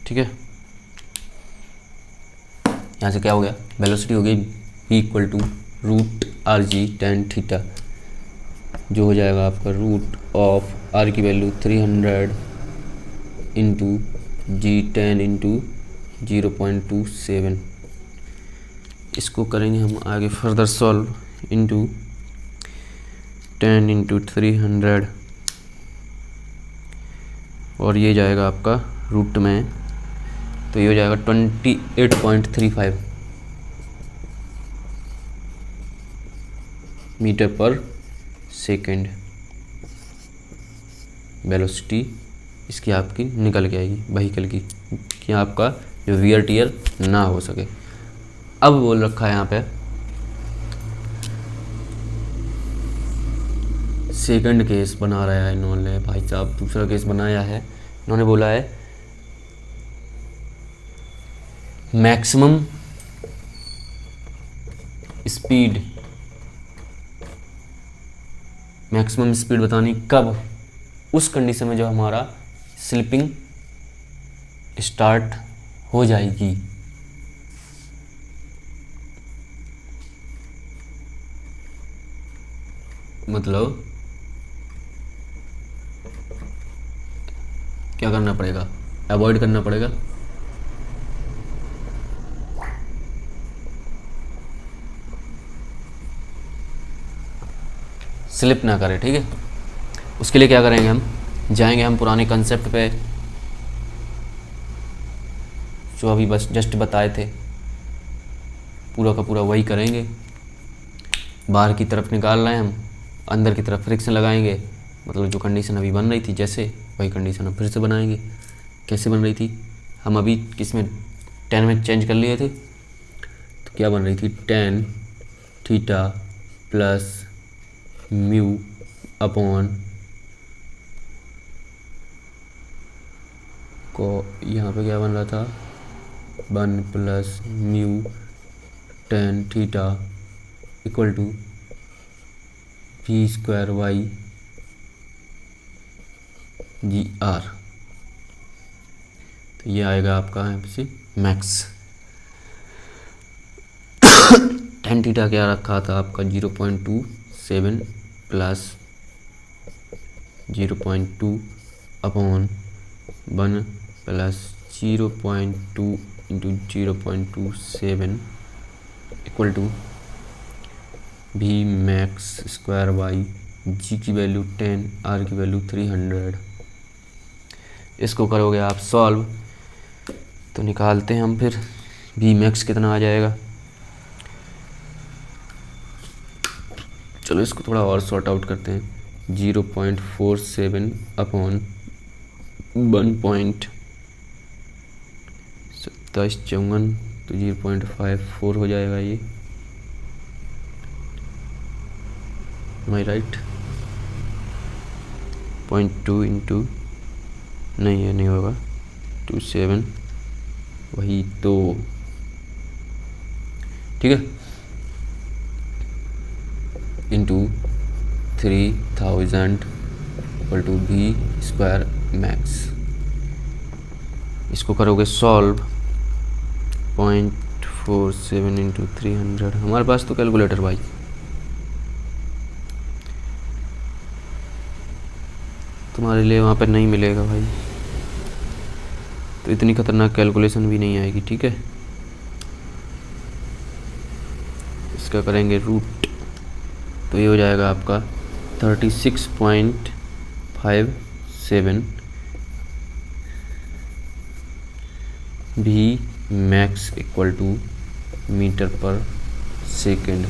ठीक है, यहाँ से क्या हो गया, वेलोसिटी हो गई v equal to root RG tan theta, जो हो जाएगा आपका रूट ऑफ R की value 300 into G tan into 0.27। इसको करेंगे हम आगे फर्दर सॉल्व, इंटू 10 इंटू 300 और ये जाएगा आपका रूट में, तो ये हो जाएगा 28.35 मीटर पर सेकेंड वेलोसिटी इसकी आपकी निकल के आएगी व्हीकल की, कि आपका जो वियर टियर ना हो सके। अब बोल रखा है यहाँ पे सेकंड केस बना रहा है इन्होंने, भाई साहब दूसरा केस बनाया है इन्होंने, बोला है मैक्सिमम स्पीड बतानी कब, उस कंडीशन में जब हमारा स्लिपिंग स्टार्ट हो जाएगी। मतलब क्या करना पड़ेगा, अवॉइड करना पड़ेगा स्लिप ना करे। ठीक है, उसके लिए क्या करेंगे, हम जाएंगे हम पुराने कंसेप्ट पे, जो अभी बस जस्ट बताए थे, पूरा का पूरा वही करेंगे। बाहर की तरफ निकाल रहे हैं हम, अंदर की तरफ फ्रिक्शन लगाएंगे, मतलब जो कंडीशन अभी बन रही थी जैसे, वही कंडीशन हम फिर से बनाएंगे। कैसे बन रही थी, हम अभी किस में 10 में चेंज कर लिए थे, तो क्या बन रही थी, tan theta plus mu upon को, यहाँ पे क्या बन रहा था, 1 plus mu tan theta equal to v square by G R. तो ये आएगा आपका यहाँ से मैक्स। tan थीटा क्या रखा था आपका 0.27 plus 0.2 upon 1 plus 0.2 into 0.27 equal to V max square by, G की वैल्यू 10, आर की वैल्यू 300। इसको करोगे आप सॉल्व तो निकालते हैं हम फिर भी मैक्स कितना आ जाएगा। चलो इसको थोड़ा और सॉर्ट आउट करते हैं। 0.47 अपॉन 1.2754 तो 0.54 हो जाएगा ये, माई राइट। 0.2 इंटू, नहीं ये नहीं होगा, 27 वही तो, ठीक है, into 3000 equal to V square max. इसको करोगे सॉल्व, 0.47 इंटू 300, हमारे पास तो कैलकुलेटर भाई, तुम्हारे लिए वहाँ पर नहीं मिलेगा भाई, तो इतनी खतरनाक कैलकुलेशन भी नहीं आएगी, ठीक है। इसका करेंगे रूट, तो ये हो जाएगा आपका 36.57 भी मैक्स इक्वल टू मीटर पर सेकेंड।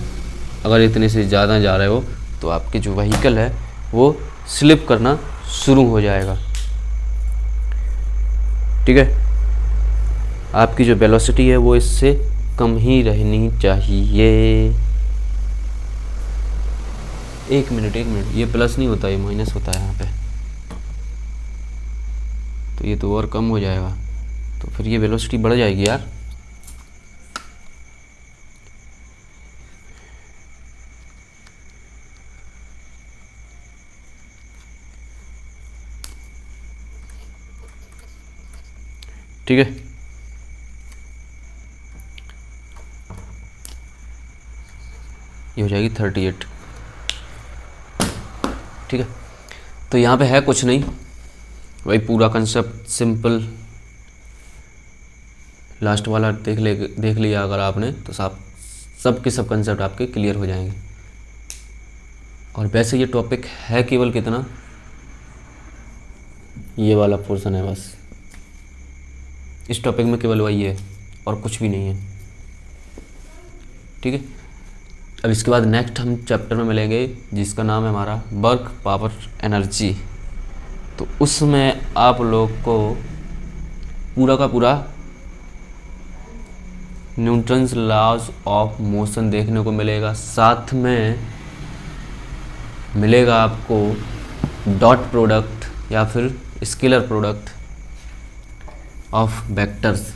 अगर इतने से ज़्यादा जा रहे हो तो आपके जो व्हीकल है वो स्लिप करना शुरू हो जाएगा, ठीक है। आपकी जो वेलोसिटी है वो इससे कम ही रहनी चाहिए। एक मिनट, ये प्लस नहीं होता, ये माइनस होता है यहाँ पे, तो ये तो और कम हो जाएगा, तो फिर ये वेलोसिटी बढ़ जाएगी यार। ठीक है, ये हो जाएगी 38, ठीक है। तो यहाँ पे है कुछ नहीं, वही पूरा कंसेप्ट सिंपल, लास्ट वाला देख लिया अगर आपने तो सब के सब कंसेप्ट आपके क्लियर हो जाएंगे। और वैसे ये टॉपिक है केवल कितना, ये वाला पोर्शन है बस, इस टॉपिक में केवल वही है और कुछ भी नहीं है, ठीक है। अब इसके बाद नेक्स्ट हम चैप्टर में मिलेंगे जिसका नाम है हमारा वर्क पावर एनर्जी। तो उसमें आप लोग को पूरा का पूरा न्यूटन्स लॉज ऑफ मोशन देखने को मिलेगा, साथ में मिलेगा आपको डॉट प्रोडक्ट या फिर स्केलर प्रोडक्ट ऑफ वेक्टर्स,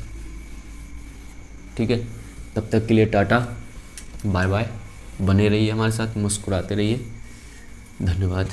ठीक है। तब तक के लिए टाटा बाय बाय, बने रहिए हमारे साथ, मुस्कुराते रहिए, धन्यवाद।